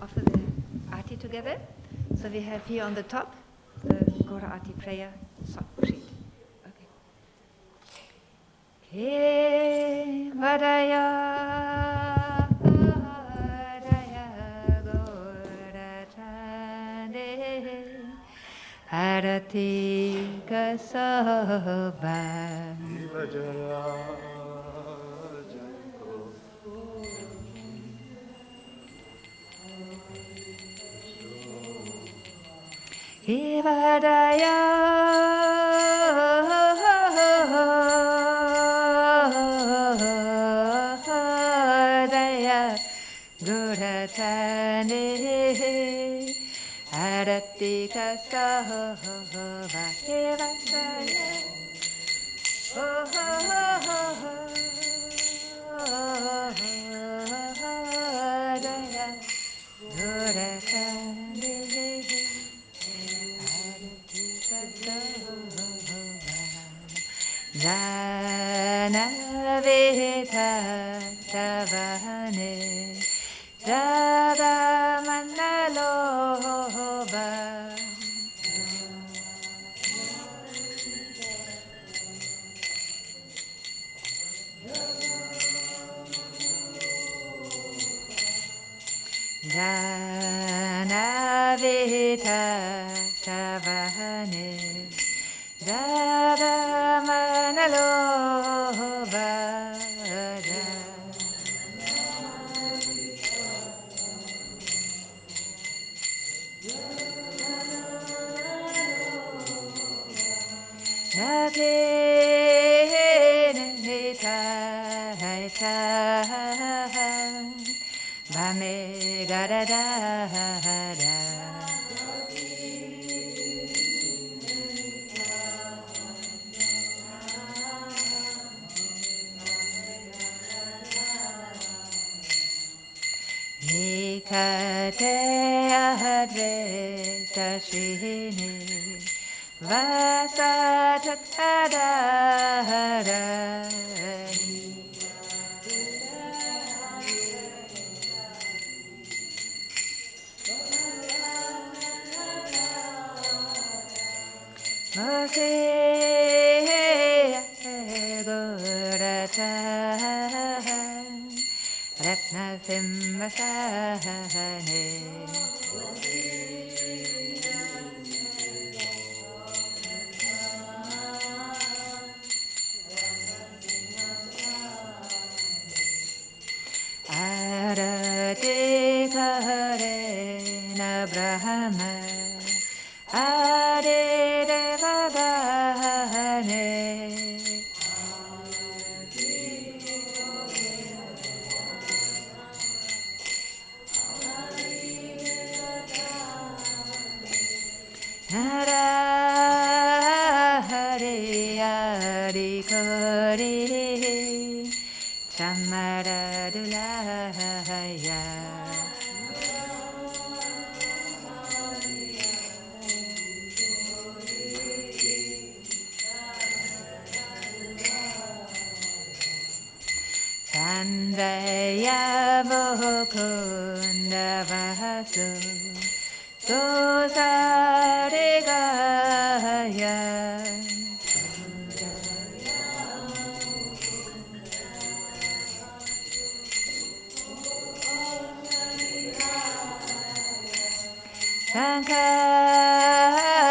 offer the Aarti together. So we have here on the top the Gora Aarti prayer sheet. Okay. Ke vadaya vadaya Gora Chande Arati Kasaba Hivadaya Daya Guratane Arati Kasava Hivadaya Daya Guratane Jana Vita Tavane Jada Manaloba Jana Vita Tavane Jada Manaloba Nate Nita Haita Vame Gadada Nikate Advaita Shini Vasatadara Mose Gorata Ratna Simvasane Arate Kare Na Brahma Ade Devagane Nara Hari Adi Kori Samara Dulaya Sandaya Mokunda Vasu Dosaregaya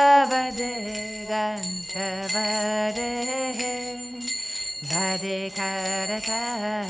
Sankavade Gantavade Vade Karakala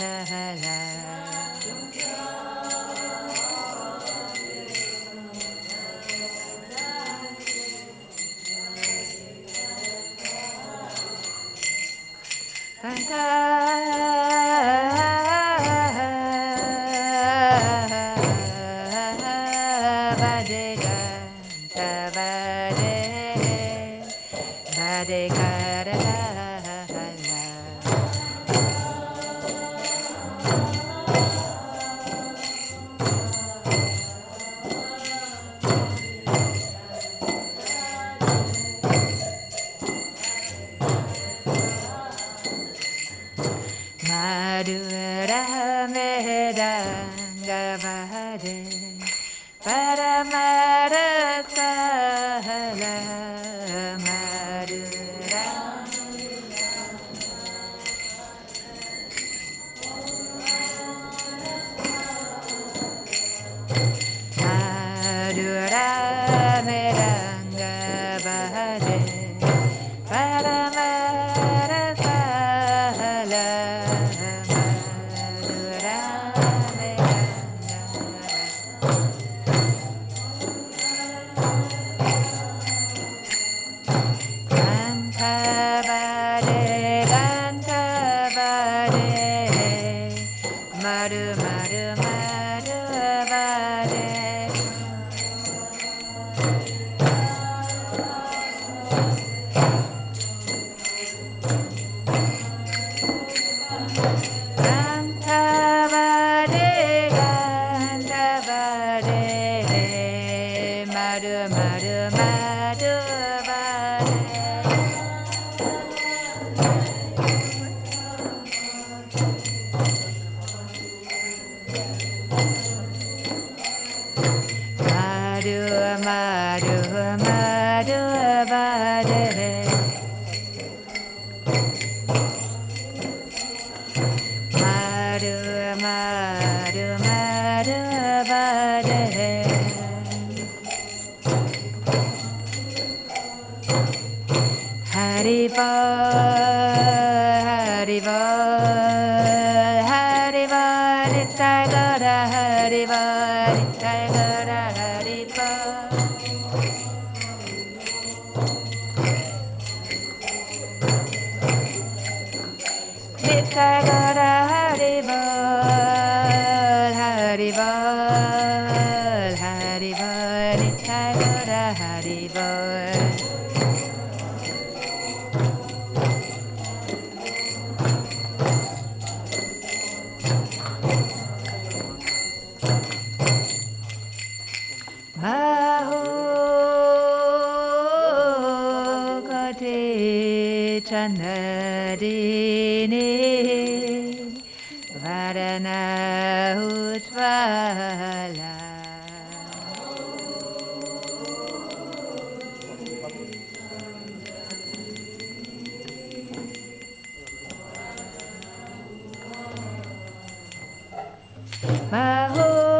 Madhura Medangavade Maru Maru Madhuvare Gandhavare Gandhavare Maru Maru Madhuvare Madhu Madhuvare Madhu Madhu Madhuvare Haribol Haribol Nitai Gaura Haribol Nitai Gaura Haribol Nitai Gaura Haribol Haribol Haribol Nitai Gaura Haribol Chanadini Varana Utvala Maho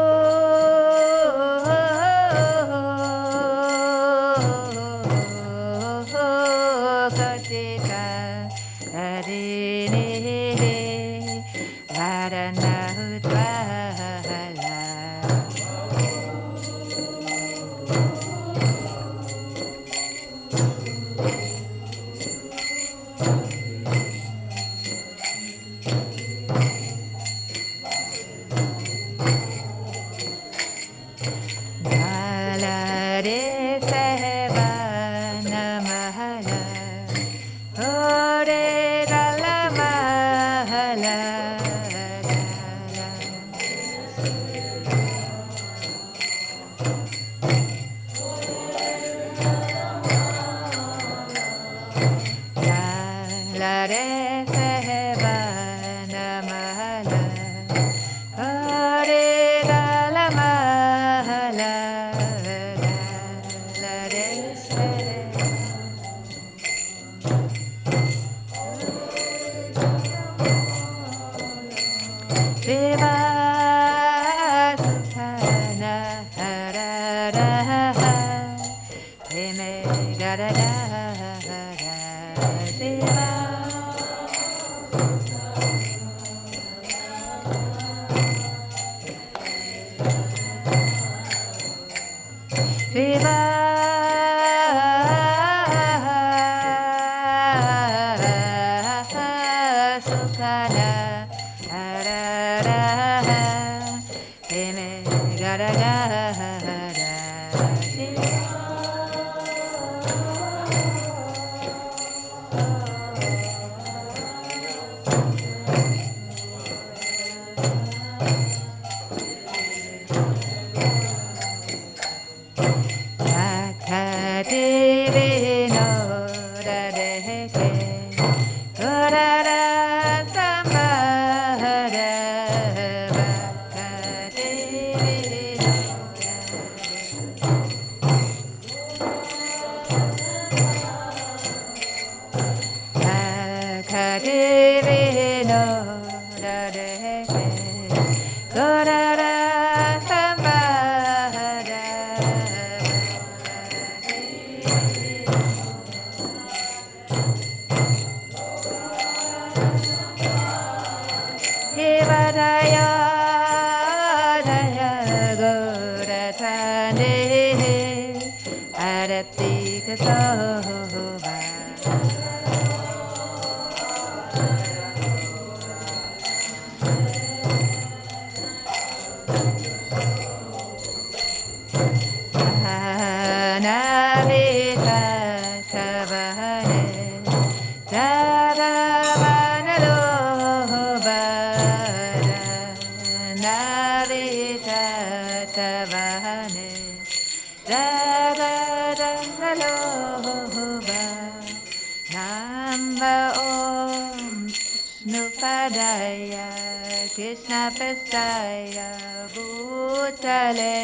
Krishna Pestaya Bhutale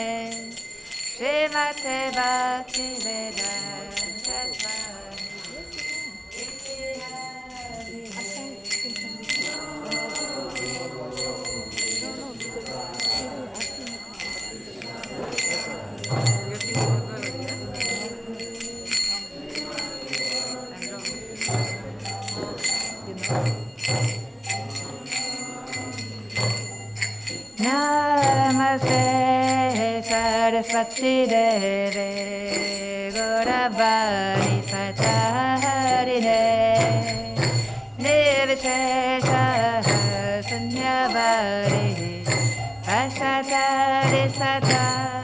Srimate Bhaktivedanta Namaste Saraswati Deve Gauravani Patarine Nirvishesha Sunyavari Pasatari Satari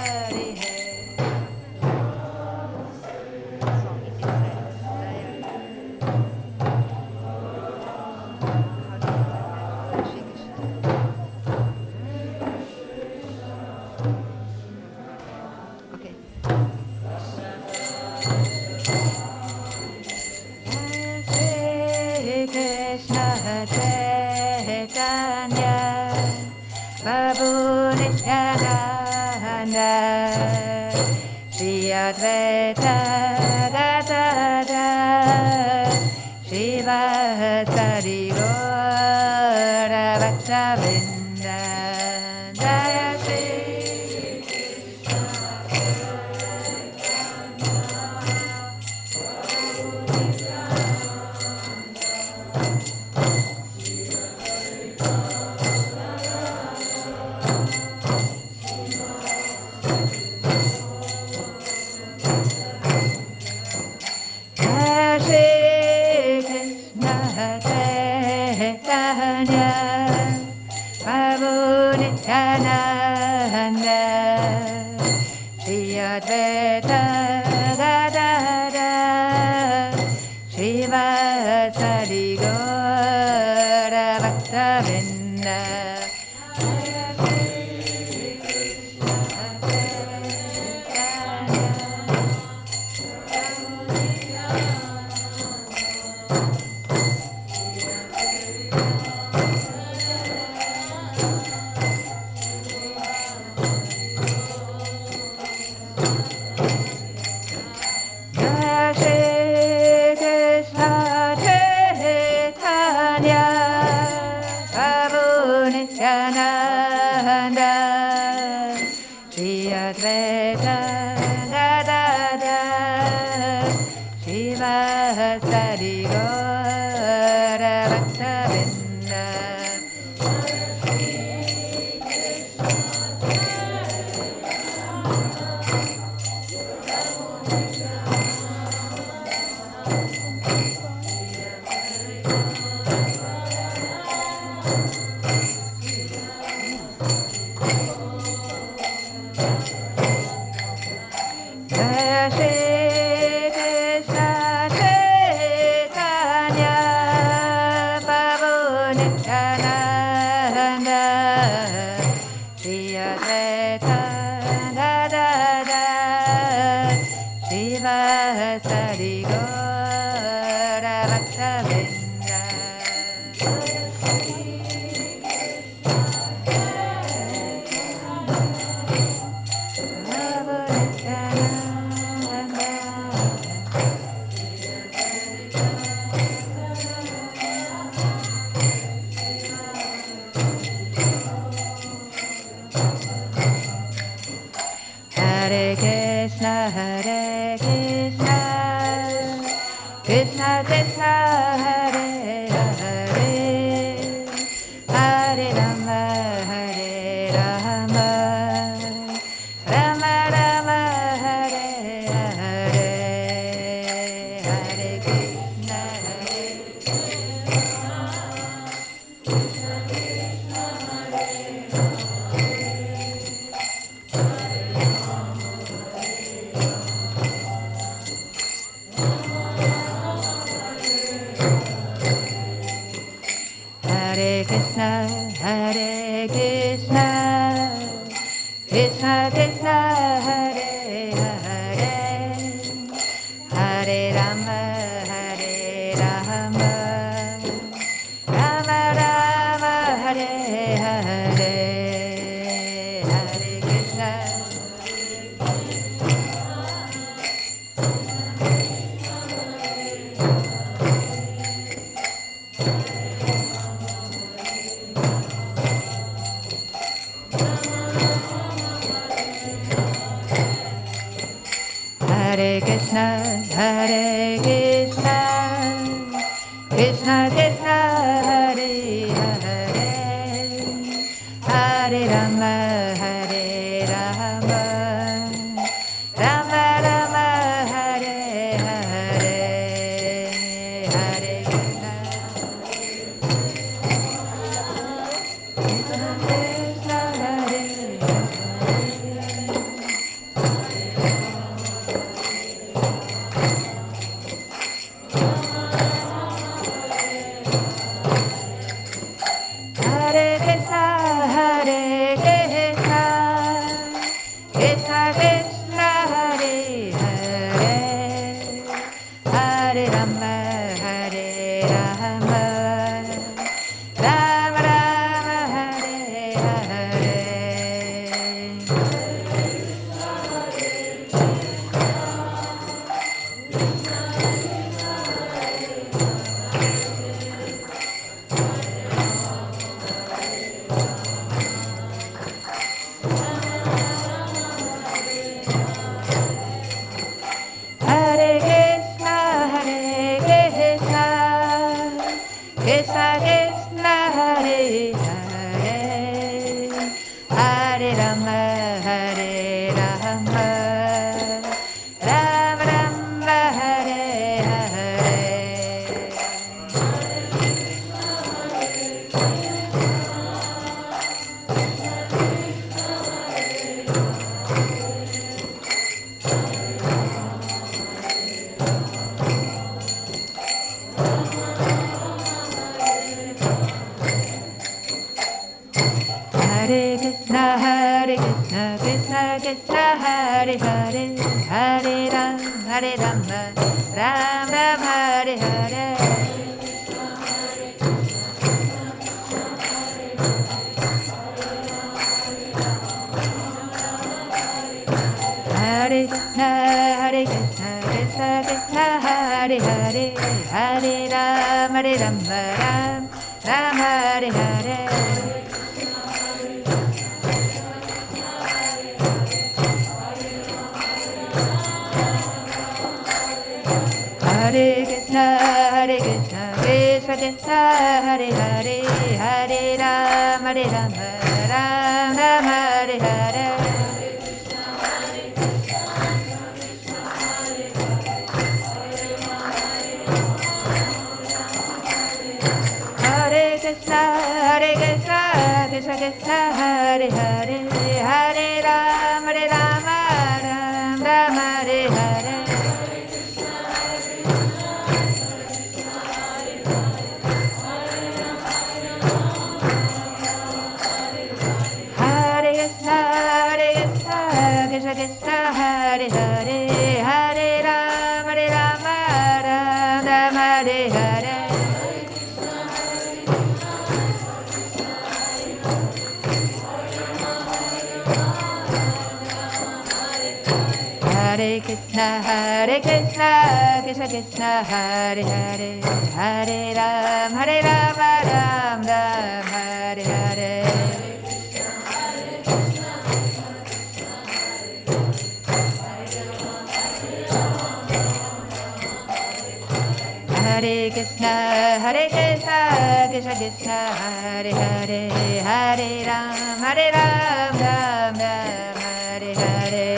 Advaita Gadada Shiva Sari Gora Bhaktivedanta Jaya Shri Hare Krishna, Krishna Krishna, Hare Hare, Hare Rama, Hare Rama, Rama Rama, Hare Hare, Hare Krishna. Hare Krishna, Hare Krishna, Krishna Krishna, Hare Hare, Hare Rama, Hare Rama, Rama Rama, Hare Hare, Hare Krishna, Krishna Krishna, Hare Hare Krishna, Hare Krishna, Krishna Krishna, Hare Hare, Hare Rama, Hare Rama, Rama Rama, Hare Hare. Hare Krishna, Hare Krishna, Krishna Krishna, Hare Hare, Hare Rama, Hare Rama, Rama Rama, Hare Hare. Hare Krishna, Hare Krishna, Krishna Krishna, Hare Hare, Hare Rama, Ram Ram, Hare Hare. Hare Krishna, Hare Krishna, Krishna Krishna, Hare Hare, Hare Rama, Ram Ram, Hare Hare. Hare Krishna, Hare Krishna, Krishna Krishna, Hare Hare, Hare Rama, Ram Ram, Hare Hare. Hare Krishna, Hare Krishna, Krishna Krishna, Hare Hare, Hare Rama, Ram Ram, Hare Hare. Hare Krishna, Hare Krishna, Krishna Krishna, Hare Hare, Hare Rama, Ram Ram, Hare Hare. Hare Krishna, Hare Krishna, Krishna Krishna, Hare Hare, Hare Rama, Ram Ram, Hare Hare. Hare Krishna, Hare Krishna, Krishna Krishna, Hare Hare, Hare Rama, Ram Ram, Hare Hare.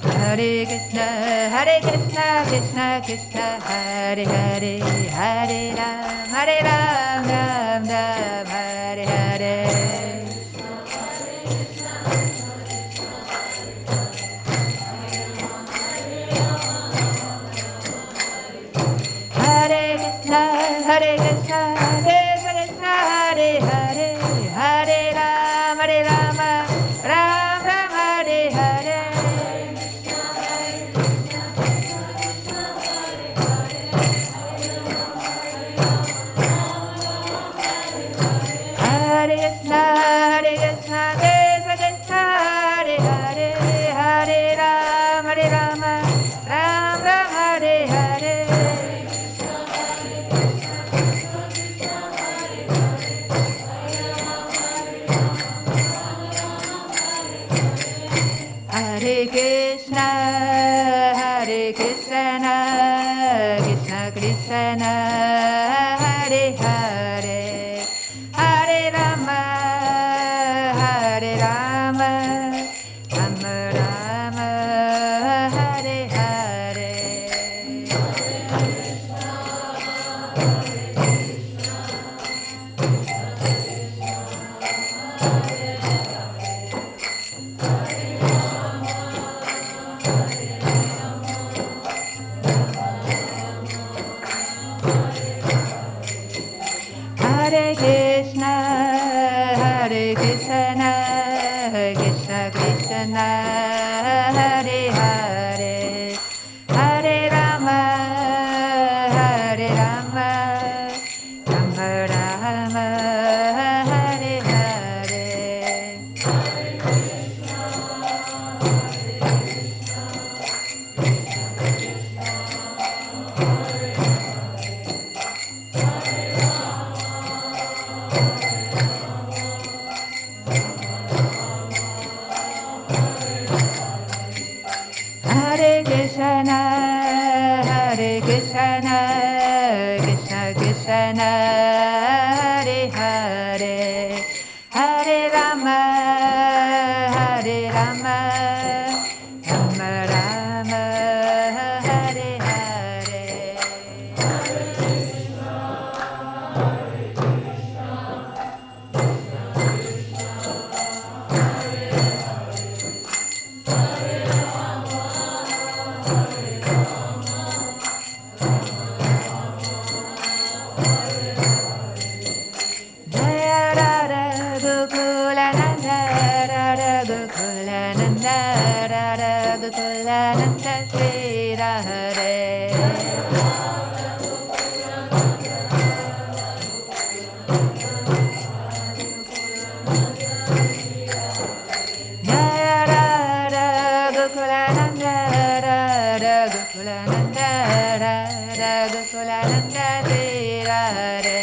Hare Krishna, Hare Krishna, Krishna Krishna, Hare Hare, Hare Ram, Ram Ram, Hare Hare. Krishna, Krishna Krishna, Hare Hare, Hare Rama, Hare Rama, Rama Rama, Hare Hare. Hare Krishna, Hare Krishna, Krishna Krishna, Hare Hare, Hare Rama, Hare Rama, Rama Rama, Hare Hare. Hare Krishna, Hare Krishna, Krishna Krishna, Hare Hare, Hare Rama, Hare Rama, Rama Rama, Hare Hare. Jaya Radha Gokulananda, Radha Gokulananda, Radha Gokulananda, Sri Radha. Jaya Radha Gokulananda, Radha Gokulananda, Radha Gokulananda, Sri Radha.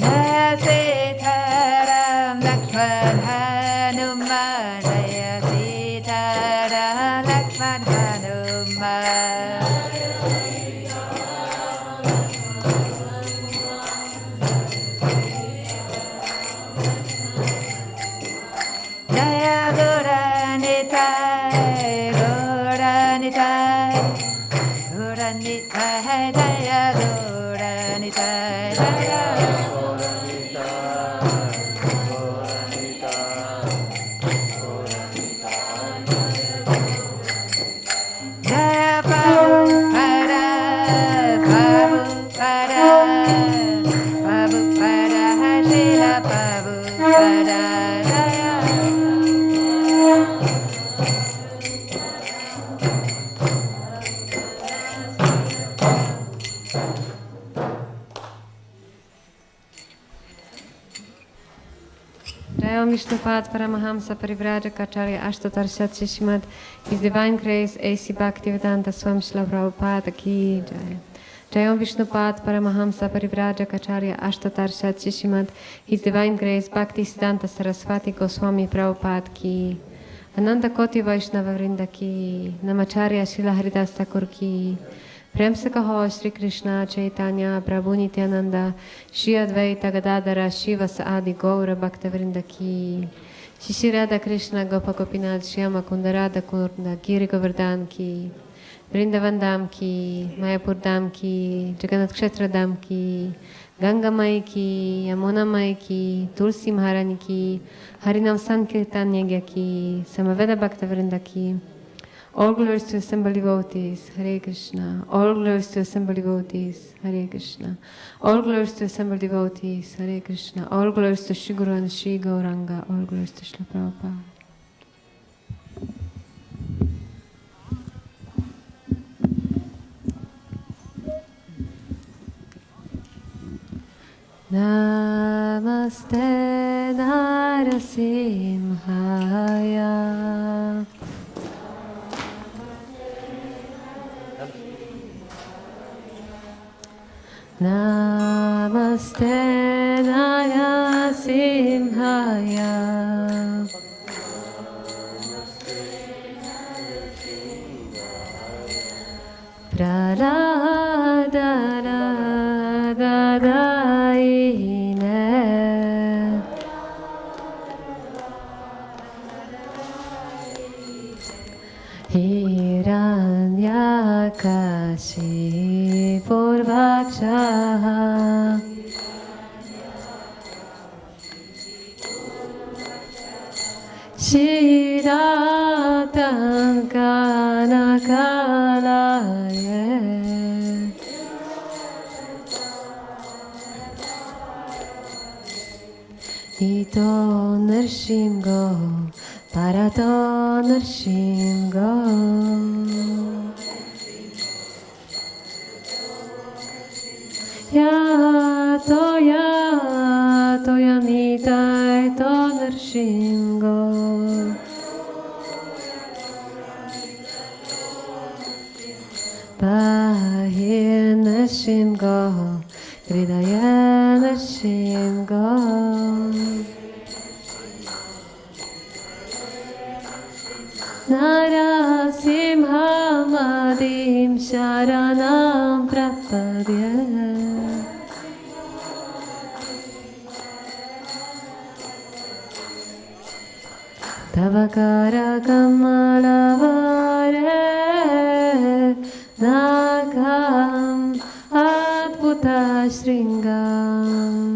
Jaya Sitaram Lakshman Hanuman, Jaya Sitaram Lakshman Hanuman. Jaya Gauranitai, Gauranitai, Gauranitai, Jaya Gauranitai, Jaya. Jaya Prabhupada, Prabhupada, Prabhupada, Srila Prabhupada, Jaya. Jayam Vishnupad Paramahamsa Parivrajakacharya Ashtatarshad Shishmat, His Divine Grace A.C. Bhaktivedanta Swami Srila Prabhupada Ki Jai. Jayam Vishnupad Paramahamsa Parivrajakacharya Ashtatarshad Shishmat, His Divine Grace Bhaktisiddhanta Saraswati Goswami Prabhupada Ki. Ananda Koti Vaishnava Vrinda Ki. Namacharya Srila Haridas Thakur Ki. Prem se kaho Shri Krishna Chaitanya Prabhu Nityananda Shri Advaita Gadadara Shivasa Adi Gaura Bhaktivinoda Ki. Shri Radha Krishna Gopa Gopinath Shyama Kundarada Kunda Giri Govardhan Ki. Vrindavan Dham Ki, Mayapur Dham Ki, Jagannath Kshetra Dham Ki, Ganga Mai Ki, Yamuna Mai Ki, Tulsi Maharani Ki, Harinam Sankirtan Yagya Ki, Samaveda Bhaktivinoda Ki. All glories to assembled devotees, Hare Krishna. All glories to assembled devotees, Hare Krishna. All glories to assembled devotees, Hare Krishna. All glories to Shri Guru and Shri Gauranga. All glories to Srila Prabhupada. Namaste Narasimhaya. Namaste Narasimhaya. Praladadadaine Hiranyakashipurvakshaha Shiratankanakalaya Ito Nrsimgo Parato Nrsimgo Yato Yamitai to Nrsimgo Bahir Nrsimgo Hridaya Nrsimgo Narasimhamadim Sharanam Prapadya Tavakara Kamalavare Nakam Adbhuta Shringam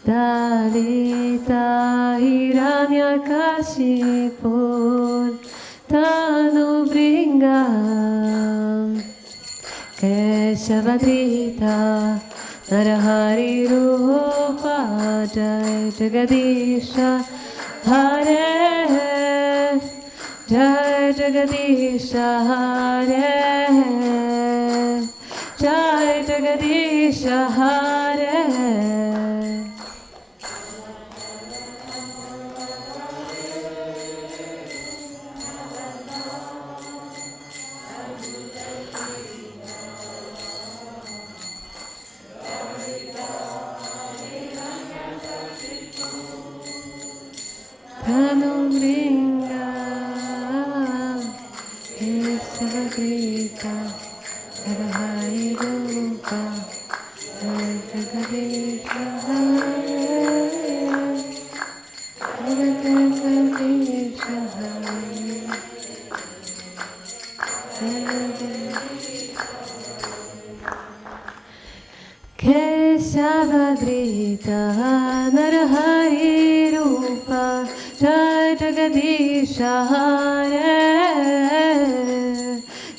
Dalita Hiranyakashipur Tanubringam Keshavadrita Narahari Rupa Jai Jagadisha Hare Jai Jagadisha Hare Jai Jagadisha Hare Tanubringam Kesavagrita Narahari Rupa Jagadisha Hare Jagadisha Hare Keshavadrita Narahari Rupa Jai Jagadisha Hare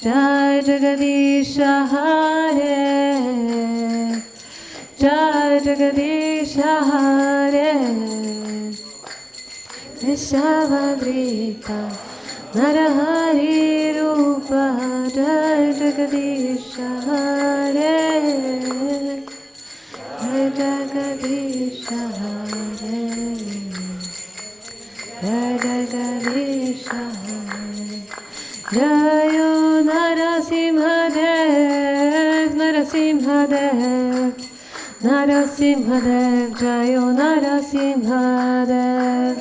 Jai Jagadisha Hare Jai Jagadisha Hare Keshavadrita Narahari Rupa Jai Jagadisha Hare Jai Jagadisha Hare Jai Jagadisha Jayo Narasimhadev Narasimhadev Narasimhadev Jayo Narasimhadev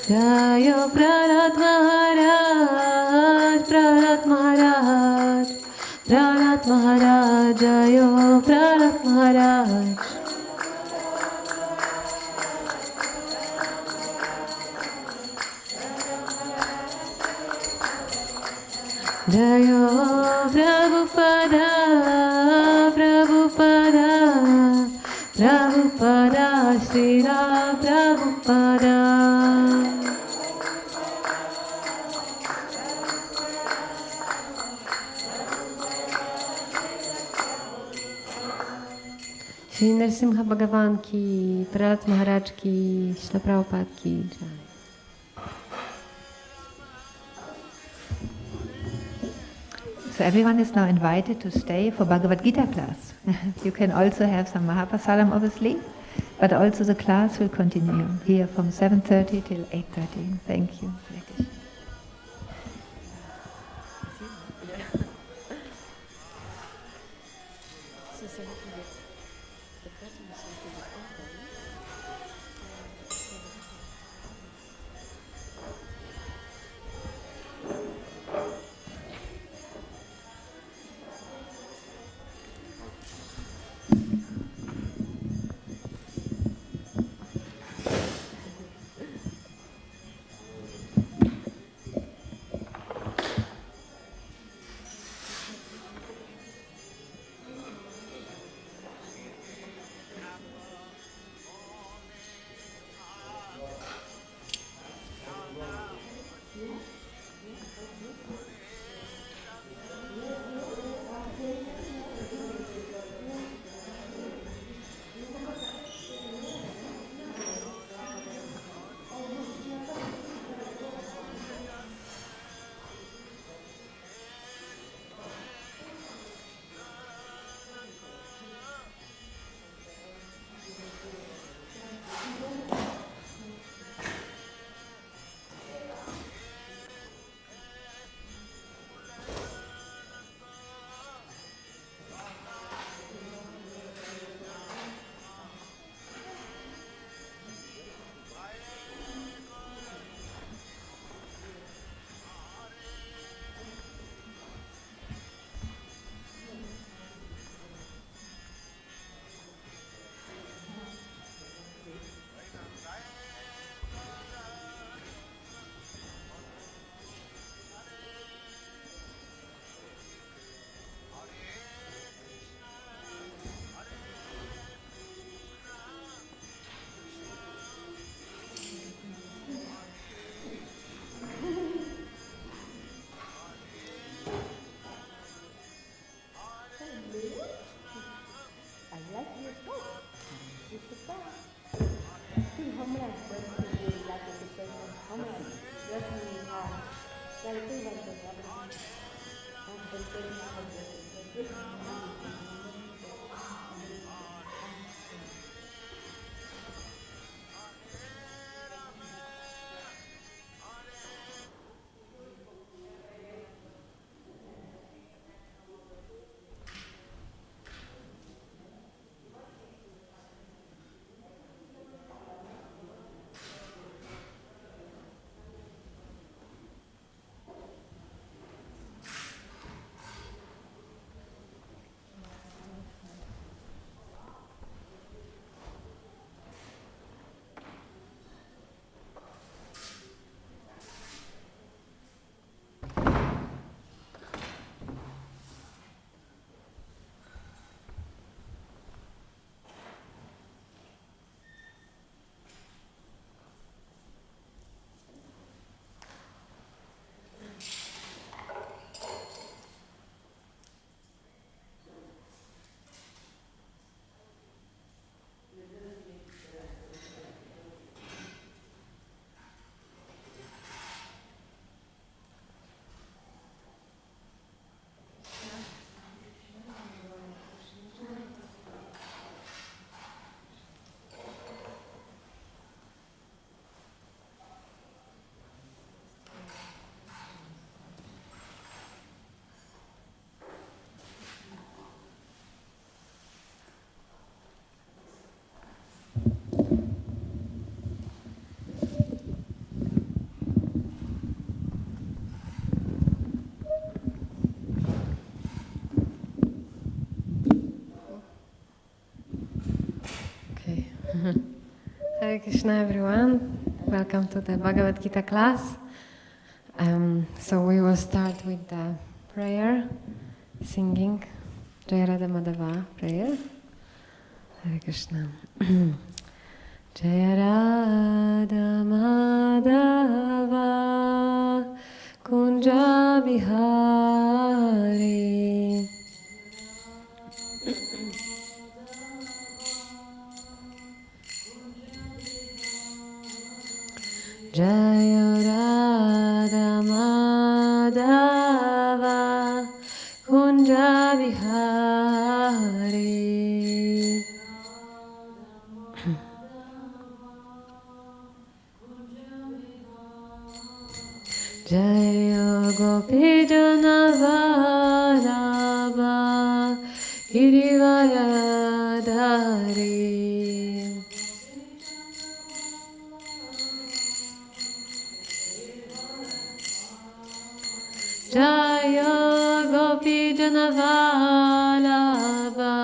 Jayo Prahlad Maharaj Prahlad Maharaj Prahlad Maharaj, Jayo Prahlad Maharaj. Jayo Prabhupada, Prabhupada, Prabhupada, Srila Prabhupada. Shri Nrsimha Bhagavan ki, Prahlad Maharaj ki, Srila Prabhupada ki jai. So everyone is now invited to stay for Bhagavad Gita class. You can also have some Mahaprasadam obviously, but also the class will continue here from 7:30 till 8:30. Thank you. Hare Krishna. Hare Krishna, everyone. Welcome to the Bhagavad Gita class. So we will start with the prayer, singing Jai Radha Madhava prayer. Hare Krishna. Jai Radha Madhava Kunja Bihari Jaya Radha Madhava Kunja Bihari Jaya Gopi Janavalabha Girivaradhari Jaya Gopi Janavalabha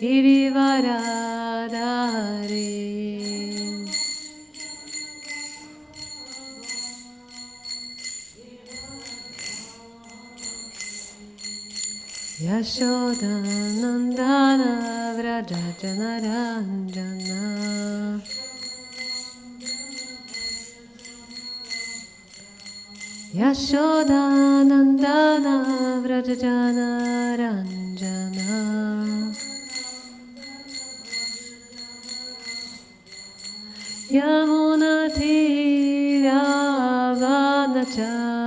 Girivaradhari Yashoda Nandana Vraja Janaranjana Yashoda Nandana Vraja Janaranjana Yamuna Tira Vanachari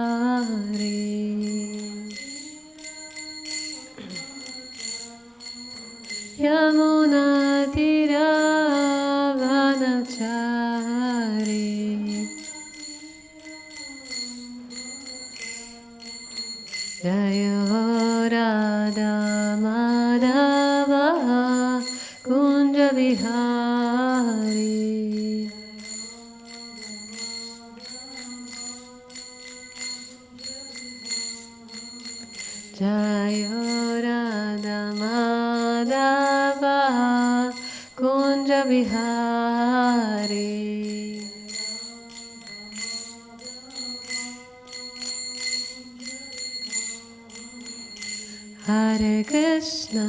Yamuna Tira Vanachari Jaya Radha Madhava Kunja Vihari Jaya Radha Madhava Kunja Vihari Hare Krishna,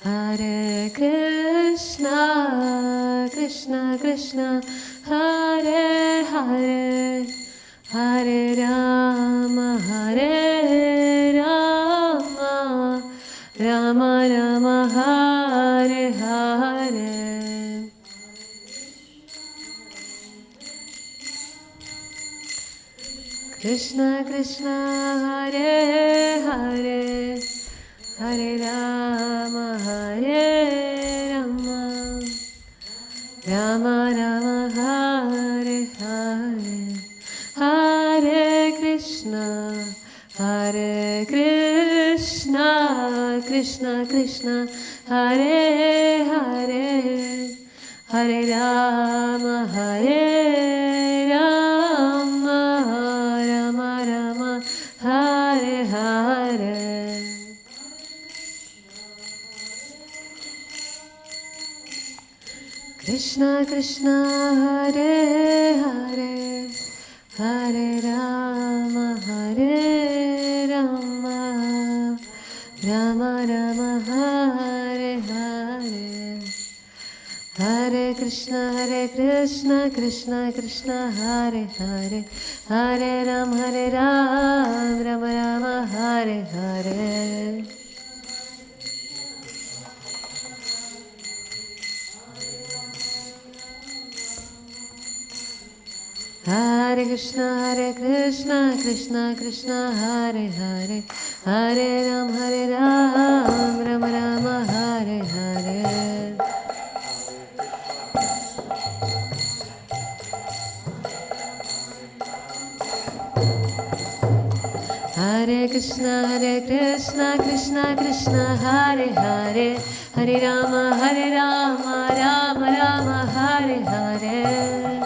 Hare Krishna, Krishna Krishna, Hare Hare, Hare Rama, Hare Rama, Rama Rama, Hare Hare. Krishna Krishna Hare Hare Hare Rama Hare Rama Rama Rama Hare Hare Hare Krishna Krishna Krishna Hare Hare Hare Rama Rama Rama Hare Hare Krishna Krishna Hare Hare Hare Rama Rama Rama Hare Hare Hare Krishna Krishna Krishna Hare Hare Hare Rama Rama Hare Hare Hare Krishna Krishna Krishna Hare Hare Hare Rama Rama Hare Hare Hare Krishna Krishna Krishna Hare Hare Hare Rama Rama Hare Hare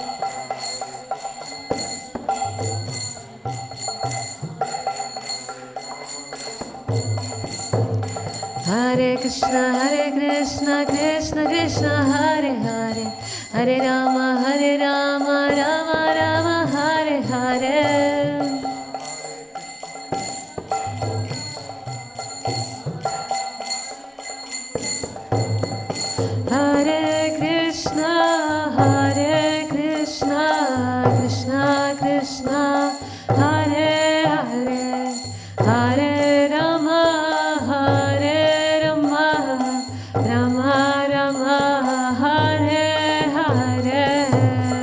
Hare Krishna Krishna Krishna Hare Hare Hare Rama Rama Hare Hare Hare Krishna Krishna Krishna Hare Hare Hare Rama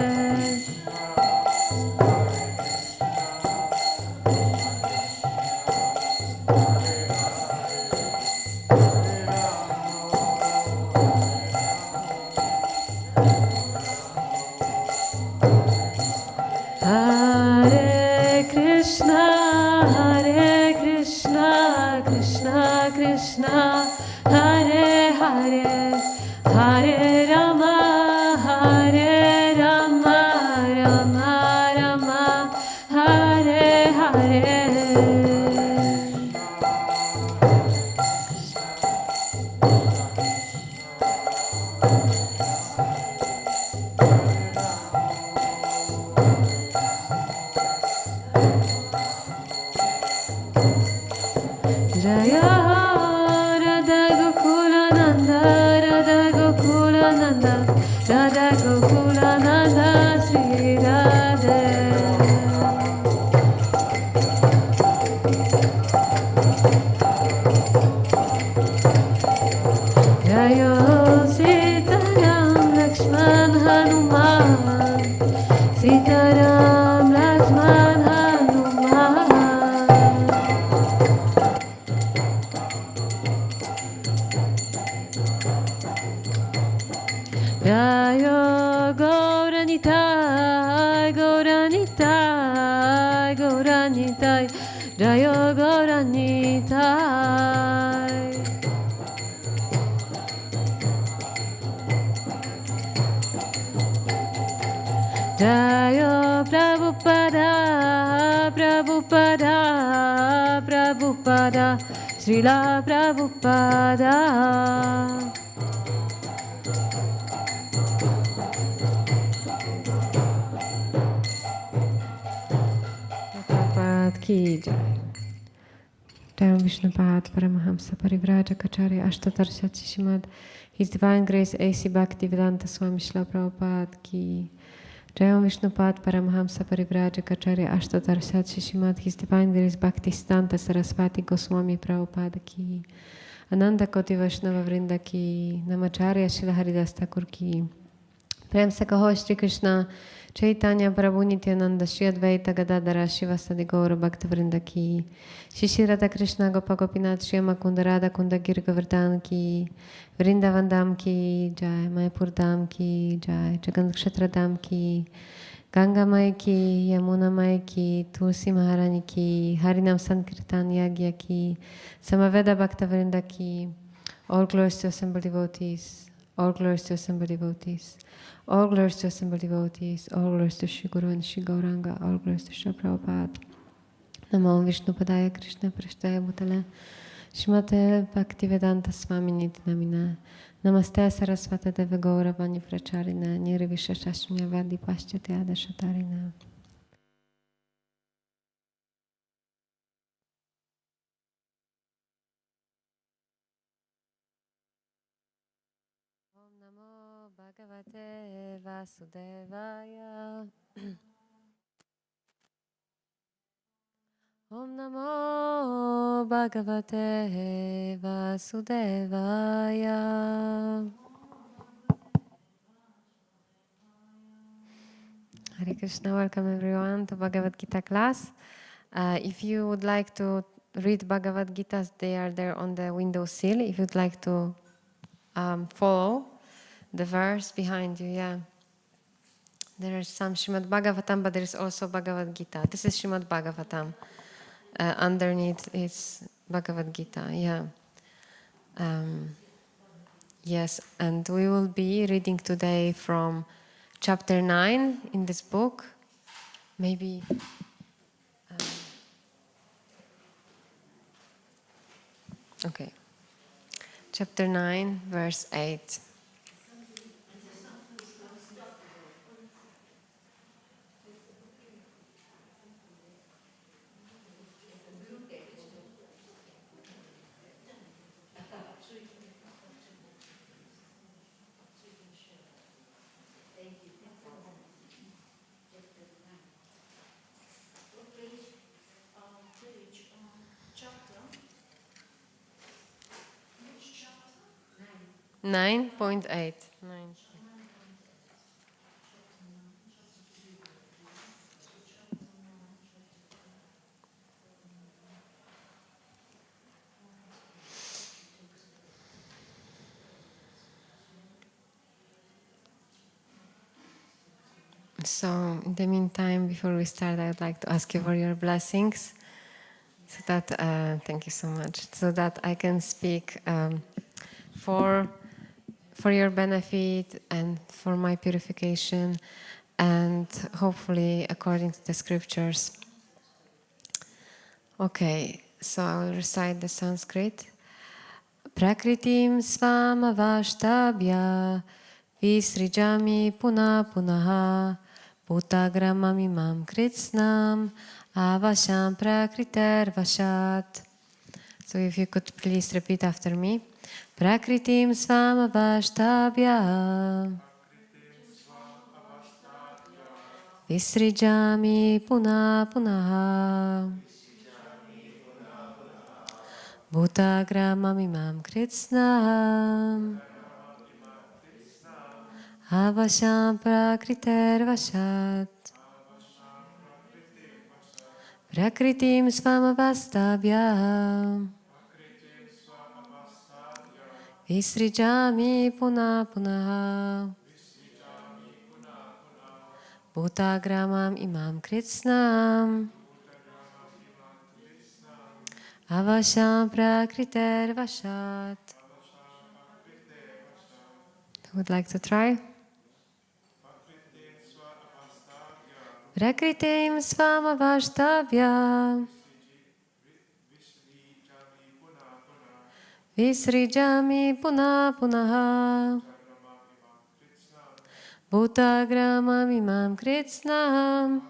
Rama Hare Hare Hare Krishna Krishna Hare Hare Hare Rama Rama Hare Hare Jaya Radha Gokula Nanda Radha Gokula Nanda Sri Radhe Jaya Sita Ram Lakshman Hanuman Sita Ram Lakshman Hanuman Jaya Gauranitai Jaya Gauranitai Jaya Prabhupada Srila Prabhupada की जय Jai Vishnupad Paramahamsa Parivrajacharya Ashtatarshati Shrimad His Divine Grace A.C. Bhaktivedanta Swami Srila Prabhupada ki Jai Vishnupad Paramahamsa Parivrajacharya Ashtatarshati Shrimad His Divine Grace Bhaktisiddhanta Saraswati Goswami Prabhupada ki Ananda Koti Vaishnava Vrinda ki Namacharya Srila Haridas Thakur ki Prem se kaho Shri Krishna Chaitanya Prabhu Nityananda Shri Advaita Gadadara Shivasadi Gaura Bhaktivinoda ki Shri Radha Krishna Gopa Gopinath Shri Makunda Radha Kunda Gir Govardhan ki Vrindavan Dham ki Jai Mayapur Dham ki Jai Jagannath Kshetra Dham ki Ganga Mai ki Yamuna Mai ki Tulsi Maharani ki Harinam Sankirtan Yagya ki Samaveda Bhaktivinoda ki. All glories to assembled devotees. All glories to assembled devotees. All glories to assembled devotees. All glories to Shri Guru and Shri Gauranga. All glories to Shri Prabhupada. Namo Vishnu Padaya Krishna Prashtaya Bhutale Shrimate Bhaktivedanta Swami Niti Namine Namaste Saraswata Deva Gaura Vani Pracharine Nirvisha Shashunya Vadi Paschati Adashatarine. Om Namo Bhagavate Vasudevaya. Om Namo Bhagavate Vasudevaya. Hare Krishna, welcome everyone to Bhagavad Gita class. If you would like to read Bhagavad Gitas, they are there on the windowsill. If you'd like to follow the verse behind you, yeah. There is some Srimad Bhagavatam, but there is also Bhagavad Gita. This is Srimad Bhagavatam. Underneath is Bhagavad Gita, yeah. Yes, and we will be reading today from chapter 9 in this book. Maybe... okay. Chapter 9, verse 8. Which chapter? 9.8. 9. So, in the meantime, before we start, I would like to ask you for your blessings. So that, thank you so much. So that I can speak for your benefit and for my purification, and hopefully according to the scriptures. Okay, so I will recite the Sanskrit. Prakritim svamavashtabhya visrijami puna punaha bhutagramam imam kritsnam avasham prakriter vashat. So if you could please repeat after me. Prakritim svamavashtabhya visrijami puna punaha bhutagramam imam kritsnam avasham prakriter vashat. Prakritim svamavastabhya visrijami puna punaha bhutagramam imam kritsnam avasham prakriter vashat. Who would like to try? Prakritim svamavashtabhya visrijami puna punaha bhutagramam imam kritsnam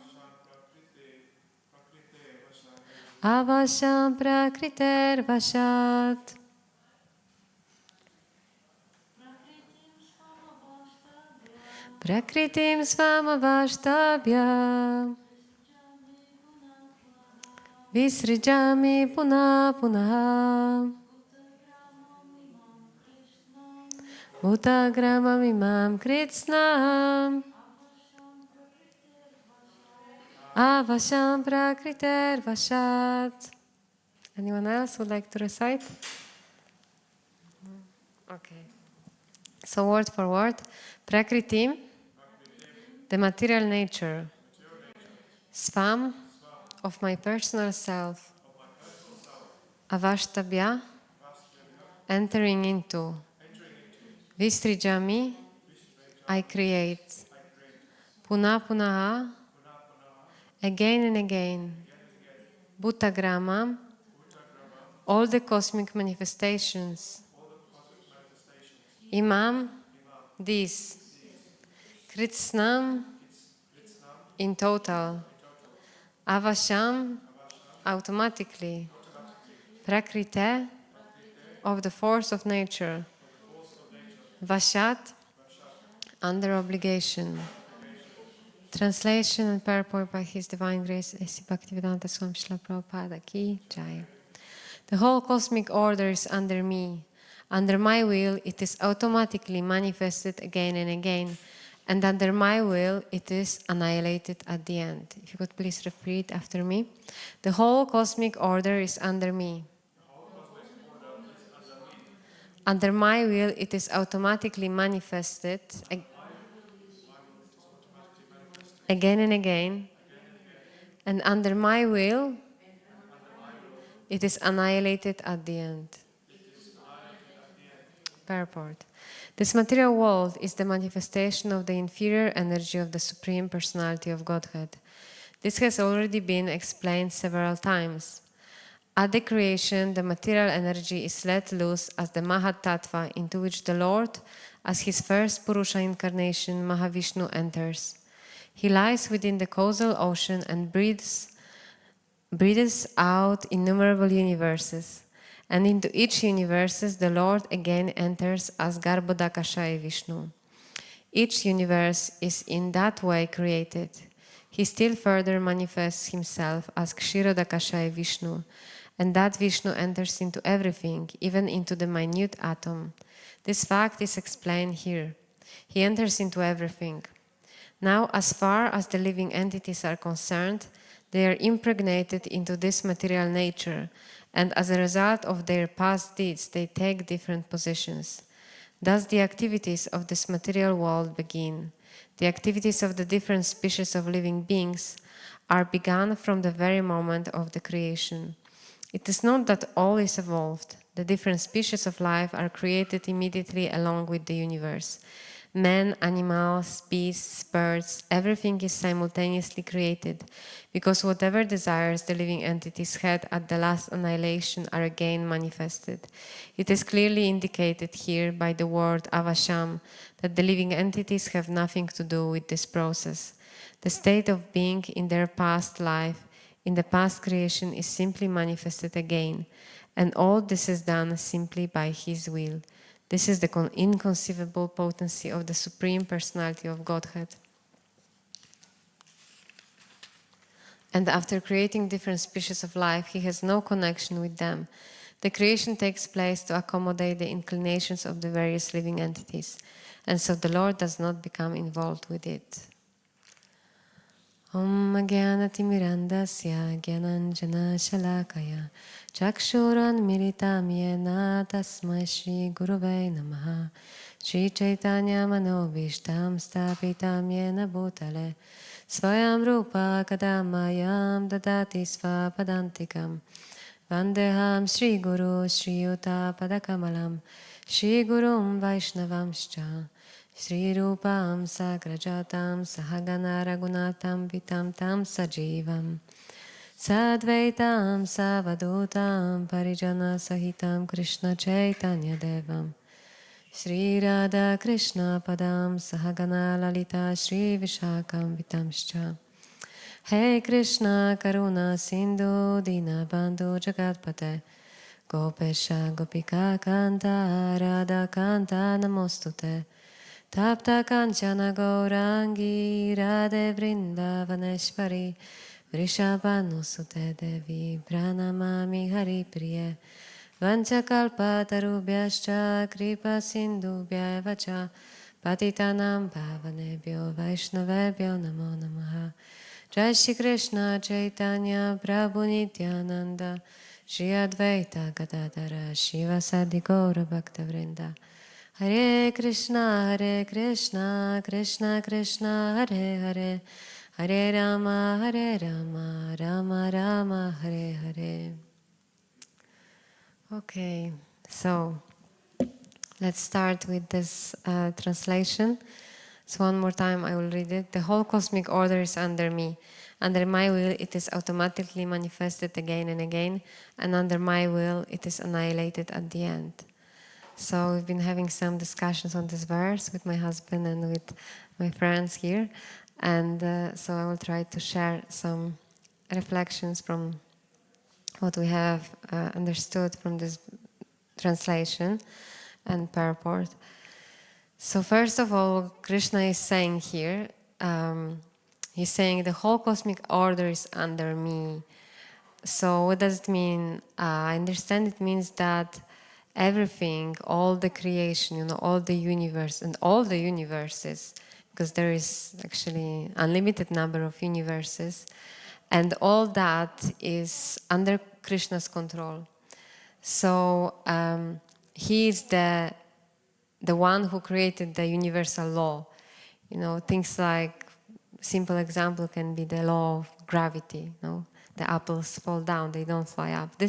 avasham prakriter vashat. Prakritim svamavashtabhya visrijami puna punaha Bhutagramam imam kritsnam avasham prakriter vashat. Anyone else would like to recite? Okay. So word for word. Prakriti, the material nature. Svam, of my personal self. Avashtabhya, entering into. Vistrijami, I create. Puna punaha, again and again. Bhutagrama, all the cosmic manifestations. Imam, this. Kritsnam, in total. Avasham, automatically. Prakrite, of the force of nature. Vashat, under obligation. Translation and purport by His Divine Grace, A.C. Bhaktivedanta Swami Srila Prabhupada Ki Jai. The whole cosmic order is under me. Under my will, it is automatically manifested again and again. And under my will, it is annihilated at the end. If you could please repeat after me. The whole cosmic order is under me. Under my will, it is automatically manifested again and again. And under my will, it is annihilated at the end. Purport. This material world is the manifestation of the inferior energy of the Supreme Personality of Godhead. This has already been explained several times. At the creation, the material energy is let loose as the Mahat Tattva, into which the Lord, as his first Purusha incarnation, Mahavishnu, enters. He lies within the causal ocean and breathes out innumerable universes. And into each universe, the Lord again enters as Garbhodakashaya Vishnu. Each universe is in that way created. He still further manifests himself as Kshirodakashaya Vishnu, and that Vishnu enters into everything, even into the minute atom. This fact is explained here. He enters into everything. Now, as far as the living entities are concerned, they are impregnated into this material nature, and as a result of their past deeds, they take different positions. Thus, the activities of this material world begin. The activities of the different species of living beings are begun from the very moment of the creation. It is not that all is evolved. The different species of life are created immediately along with the universe. Men, animals, beasts, birds, everything is simultaneously created, because whatever desires the living entities had at the last annihilation are again manifested. It is clearly indicated here by the word avasham that the living entities have nothing to do with this process. The state of being in their past life, in the past creation, is simply manifested again, and all this is done simply by His will. This is the inconceivable potency of the Supreme Personality of Godhead. And after creating different species of life, He has no connection with them. The creation takes place to accommodate the inclinations of the various living entities, and so the Lord does not become involved with it. Om Jnanatimirandasya Jnananjana Shalakaya Chakshuran Militam Yena Tasmai Shri Guruvai Namaha Shri Chaitanya Manobishtam Stapitam Yena Bhutale Svayam Rupa Kadamayam Dadati Svapadantikam Vandeham Shri Guru Shri Yuta Padakamalam Shri Gurum Vaishnavamscha Shri Rupam Sagrajatam Sahagana Ragunatam Vitam Tam Sajivam Sadvaitam Savadutam Parijana Sahitam Krishna Chaitanya Devam Shri Radha Krishna Padam Sahagana Lalita Shri Vishakam Vitamscha Hey Krishna Karuna Sindhu Dina Bandhu Jagatpate Gopesha Gopika Kanta Radha Kanta Namostute Tapta Kanchana Gaurangi Radhe Vrindavaneshvari Vrishabhanusute Devi Pranamami Hari Priye Vanchakalpatarubhyascha kripa sindhubhyeva cha patitanam pavanebhyo vaishnavebhyo namo namaha. Jai Shri Krishna Chaitanya Prabhu Nityananda Shri Advaita Gadadara Shivasadi Gaura Bhaktivinoda Hare Krishna Krishna Krishna Hare Hare Hare Rama Rama Rama Hare Hare. Okay, so let's start with this translation. So one more time I will read it. The whole cosmic order is under me. Under my will it is automatically manifested again and again, and under my will it is annihilated at the end. So we've been having some discussions on this verse with my husband and with my friends here, and so I will try to share some reflections from what we have understood from this translation and purport. So first of all, Krishna is saying here, he's saying the whole cosmic order is under me. So what does it mean? I understand it means that everything, all the creation, all the universe and all the universes, because there is actually unlimited number of universes, and all that is under Krishna's control. So he is the one who created the universal law. Things like, simple example can be the law of gravity. The apples fall down, they don't fly up. They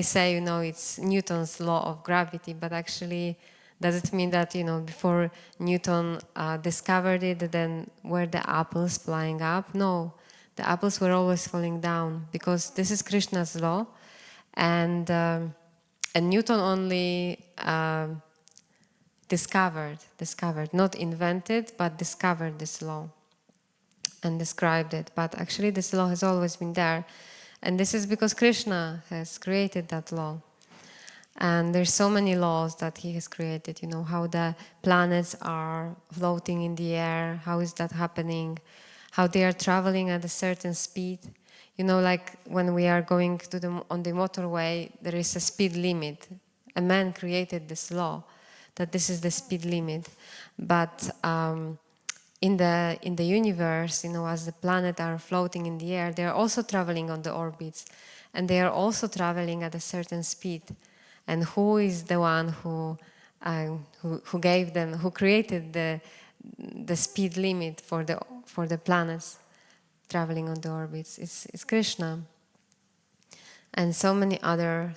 say, it's Newton's law of gravity, but actually, does it mean that, before Newton discovered it, then were the apples flying up? No, the apples were always falling down, because this is Krishna's law, and Newton only discovered, not invented, but discovered this law and described it. But actually this law has always been there, and this is because Krishna has created that law. And there's so many laws that he has created, how the planets are floating in the air, how is that happening, how they are traveling at a certain speed. Like when we are going on the motorway, there is a speed limit. A man created this law, that this is the speed limit. But in the universe, as the planets are floating in the air, they are also traveling on the orbits, and they are also traveling at a certain speed. And who is the one who gave them, who created the speed limit for the planets traveling on the orbits? It's Krishna. And so many other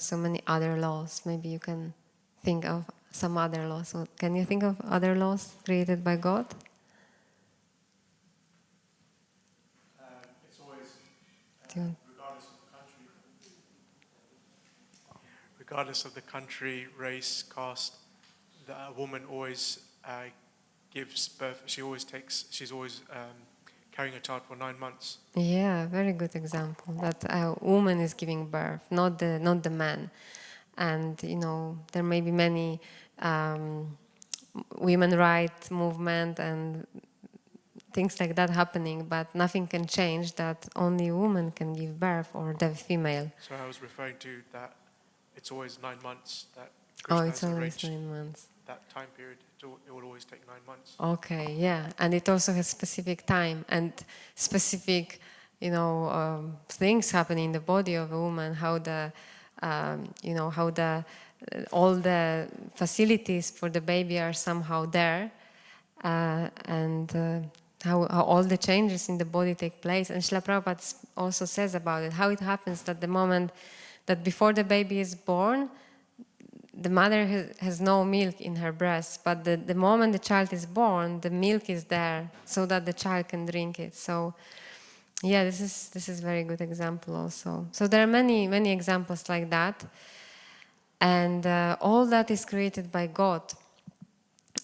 laws. Maybe you can think of some other laws. So can you think of other laws created by God? It's always, regardless of the country, race, caste, a woman always gives birth. She's always carrying a child for 9 months. Yeah, very good example. That a woman is giving birth, not the man. And there may be many women rights movement and things like that happening, but nothing can change that only a woman can give birth, or the female. So I was referring to that it's always 9 months that Krishna it's has always arranged 9 months. that time period. It will always take 9 months. Okay, yeah, and it also has specific time and specific, things happen in the body of a woman. How all the facilities for the baby are somehow there, and how all the changes in the body take place. And Srila Prabhupada also says about it, how it happens that the moment that before the baby is born, the mother has no milk in her breast, but the moment the child is born, the milk is there so that the child can drink it. So yeah, this is very good example also. So there are many examples like that, and all that is created by God.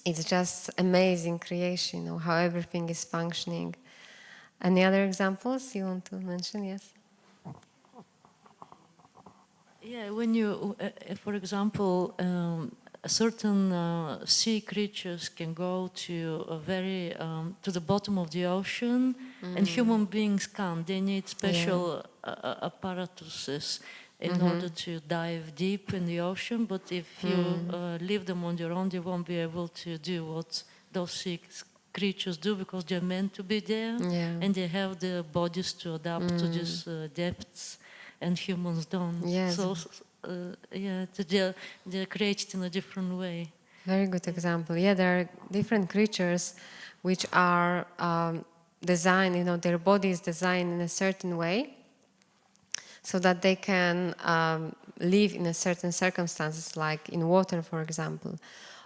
It's just amazing creation, how everything is functioning. Any other examples you want to mention? Yes. Yeah, when you, for example, certain sea creatures can go to to the bottom of the ocean, and human beings can't. They need special apparatuses. in order to dive deep in the ocean. But if you leave them on their own, they won't be able to do what those sea creatures do, because they're meant to be there, and they have the bodies to adapt to these depths, and humans don't. Yes. So they're created in a different way. Very good example. Yeah, there are different creatures which are designed, their body is designed in a certain way so that they can live in a certain circumstances, like in water, for example.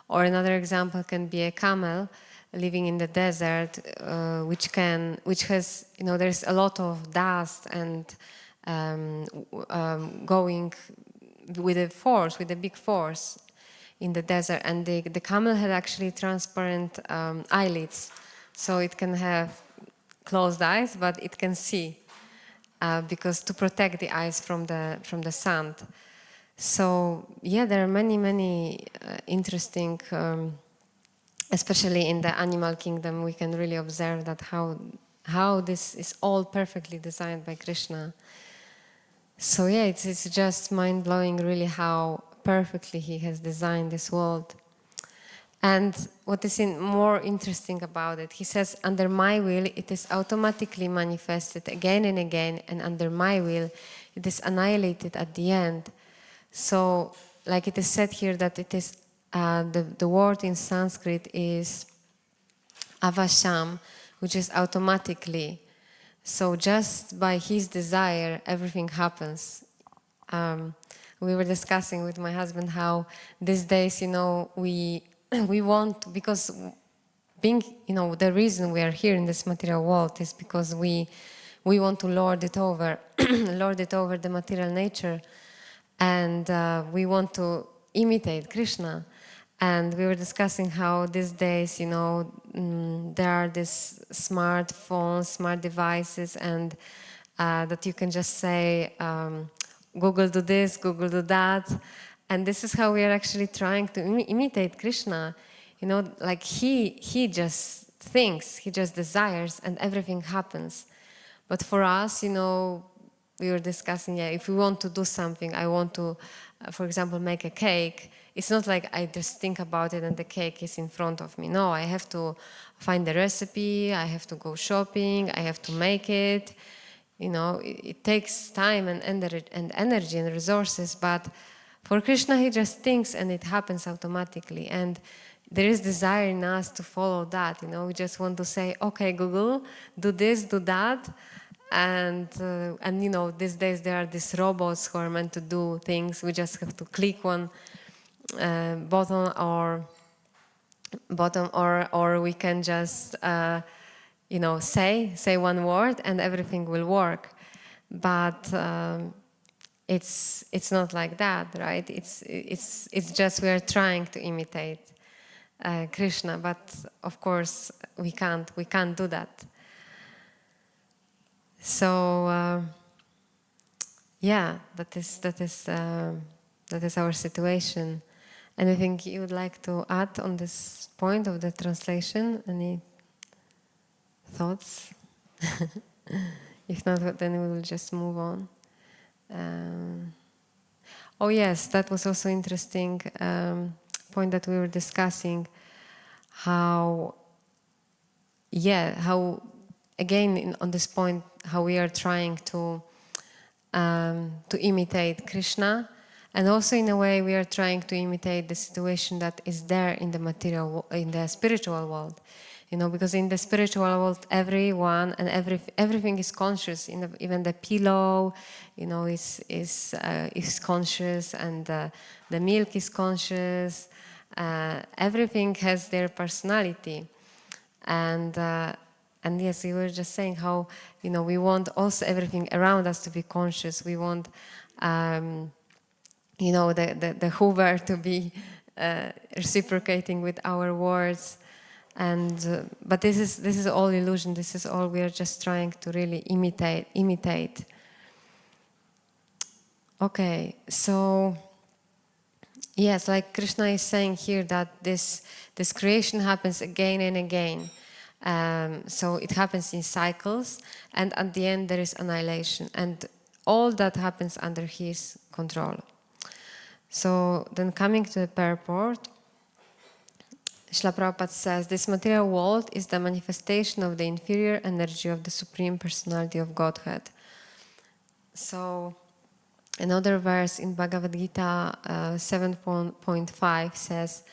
Or another example can be a camel living in the desert, which has, there's a lot of dust and going with a big force in the desert, and the camel had actually transparent eyelids, so it can have closed eyes, but it can see, because to protect the eyes from the sun. So yeah, there are many interesting, especially in the animal kingdom, we can really observe that how this is all perfectly designed by Krishna. So yeah, it's just mind-blowing really how perfectly he has designed this world. And what is more interesting about it, he says, under my will it is automatically manifested again and again, and under my will it is annihilated at the end. So, like it is said here that it is, the word in Sanskrit is avasham, which is automatically. So just by his desire, everything happens. We were discussing with my husband how these days, we want, because being, the reason we are here in this material world is because we want to lord it over the material nature, and we want to imitate Krishna. And we were discussing how these days, there are these smartphones, smart devices, and that you can just say, Google do this, Google do that. And this is how we are actually trying to imitate Krishna. Like he just thinks, he just desires, and everything happens. But for us, we were discussing, if we want to do something, I want to, for example, make a cake. It's not like I just think about it and the cake is in front of me. No, I have to find the recipe, I have to go shopping, I have to make it. It takes time and energy and resources, but for Krishna, he just thinks and it happens automatically. And there is desire in us to follow that. We just want to say, okay, Google, do this, do that. And these days there are these robots who are meant to do things. We just have to click one button, or we can just say one word and everything will work. But it's not like that, right? It's just we are trying to imitate Krishna, but of course we can't do that. So that is our situation. Anything you would like to add on this point of the translation? Any thoughts? If not, then we will just move on. Oh yes, that was also interesting point that we were discussing. How again on this point, how we are trying to imitate Krishna. And also, in a way, we are trying to imitate the situation that is there in the in the spiritual world. Because in the spiritual world, everyone and everything is conscious. Even the pillow, is conscious, and the milk is conscious. Everything has their personality, and yes, we were just saying how we want also everything around us to be conscious. We want. The Hoover to be reciprocating with our words, and but this is all illusion. This is all we are just trying to really imitate. Okay, so yes, like Krishna is saying here that this creation happens again and again. So it happens in cycles, and at the end there is annihilation. And all that happens under his control. So then coming to the purport, Srila Prabhupada says, this material world is the manifestation of the inferior energy of the Supreme Personality of Godhead. So another verse in Bhagavad Gita 7.5 says,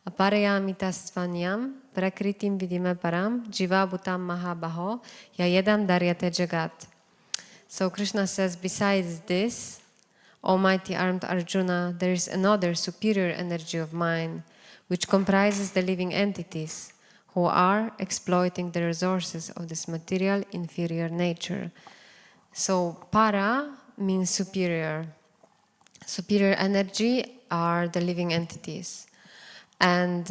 Aparayamitastvanyam prakritim vidime param jiva bhutam mahabaho yayedam daryate jagat. So Krishna says, besides this, Almighty armed Arjuna, there is another superior energy of mine, which comprises the living entities who are exploiting the resources of this material inferior nature. So para means superior. Superior energy are the living entities. And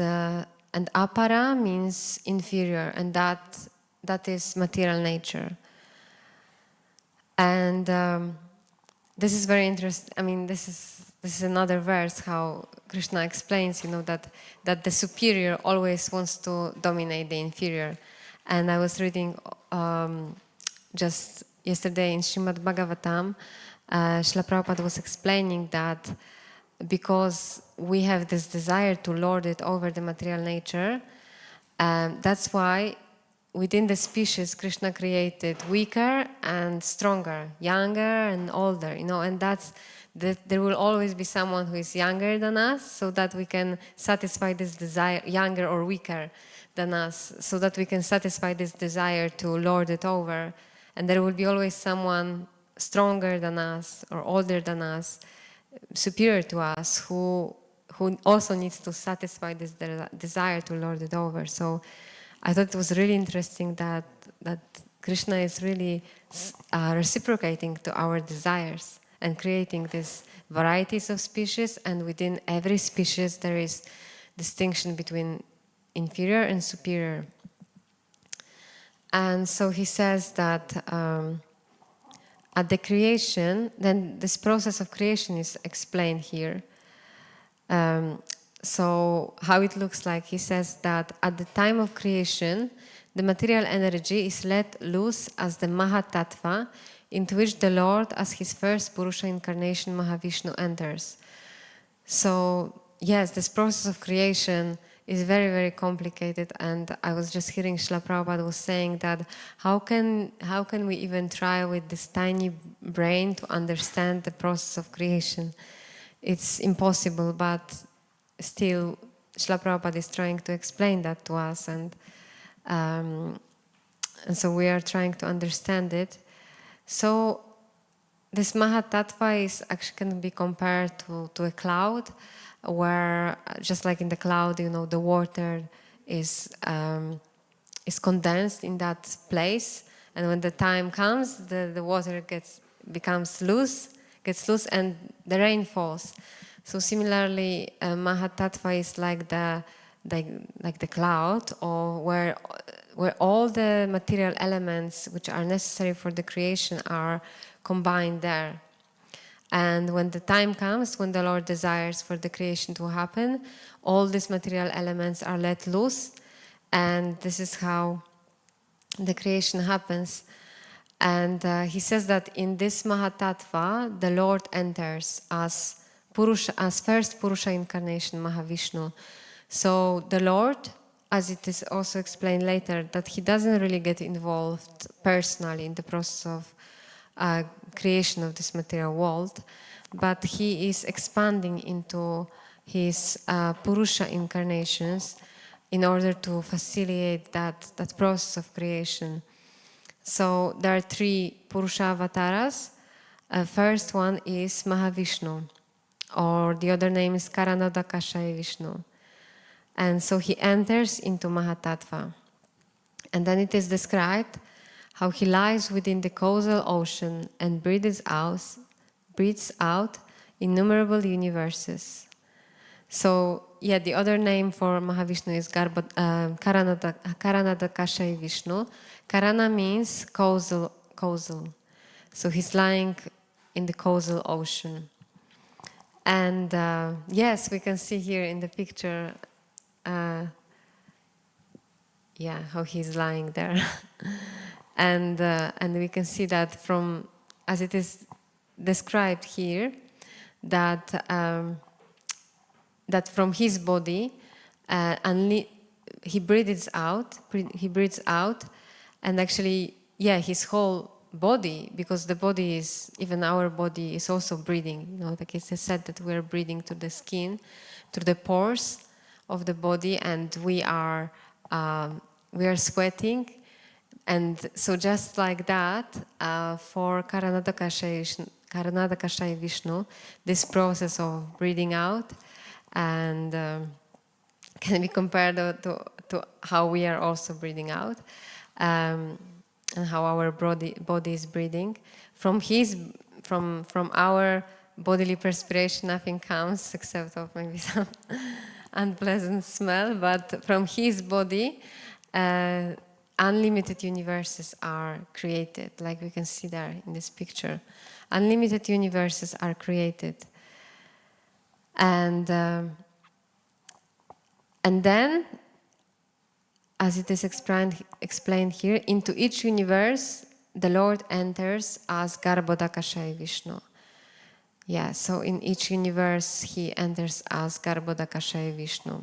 apara means inferior, and that is material nature. And this is very interesting. I mean, this is another verse how Krishna explains, that the superior always wants to dominate the inferior. And I was reading just yesterday in Srimad Bhagavatam, Srila Prabhupada was explaining that because we have this desire to lord it over the material nature, that's why within the species Krishna created weaker and stronger, younger and older, and that there will always be someone who is younger than us, so that we can satisfy this desire, younger or weaker than us, so that we can satisfy this desire to lord it over. And there will be always someone stronger than us or older than us, superior to us, who also needs to satisfy this desire to lord it over. So I thought it was really interesting that Krishna is really reciprocating to our desires and creating these varieties of species, and within every species there is distinction between inferior and superior. And so he says that at the creation, then this process of creation is explained here. So how it looks like, he says that at the time of creation, the material energy is let loose as the Mahatattva, into which the Lord, as his first Purusha incarnation, Mahavishnu, enters. So yes, this process of creation is very, very complicated, and I was just hearing Srila Prabhupada was saying that how can we even try with this tiny brain to understand the process of creation? It's impossible, but still Srila Prabhupada is trying to explain that to us, and so we are trying to understand it. So this Mahatattva is actually can be compared to a cloud, where just like in the cloud, the water is condensed in that place, and when the time comes, the water gets loose, and the rain falls. So similarly, Mahatattva is like the cloud, or where all the material elements which are necessary for the creation are combined there. And when the time comes, when the Lord desires for the creation to happen, all these material elements are let loose, and this is how the creation happens. And he says that in this Mahatattva, the Lord enters as first Purusha incarnation, Mahavishnu. So the Lord, as it is also explained later, that he doesn't really get involved personally in the process of creation of this material world, but he is expanding into his Purusha incarnations in order to facilitate that process of creation. So there are 3 Purusavataras. First one is Mahavishnu, or the other name is Karanodakashaya Vishnu. And so he enters into Mahatattva. And then it is described how he lies within the causal ocean and breathes out innumerable universes. So, the other name for Mahavishnu is Karanodakashaya Vishnu. Karana means causal. So he's lying in the causal ocean. And yes, we can see here in the picture how he's lying there. And we can see that as it is described here that that from his body he breathes out, and actually, his whole body, because the body is, even our body is also breathing. Like it's said that we are breathing through the skin, through the pores of the body, and we are sweating. And so just like that, for Karanadakashaya Vishnu, this process of breathing out and can be compared to how we are also breathing out, and how our body is breathing. From our bodily perspiration, nothing comes except of maybe some unpleasant smell. But from his body, unlimited universes are created, like we can see there in this picture. Unlimited universes are created, and then, as it is explained here, into each universe the Lord enters as Garbhodakashaya Vishnu. So in each universe he enters as Garbhodakashaya Vishnu.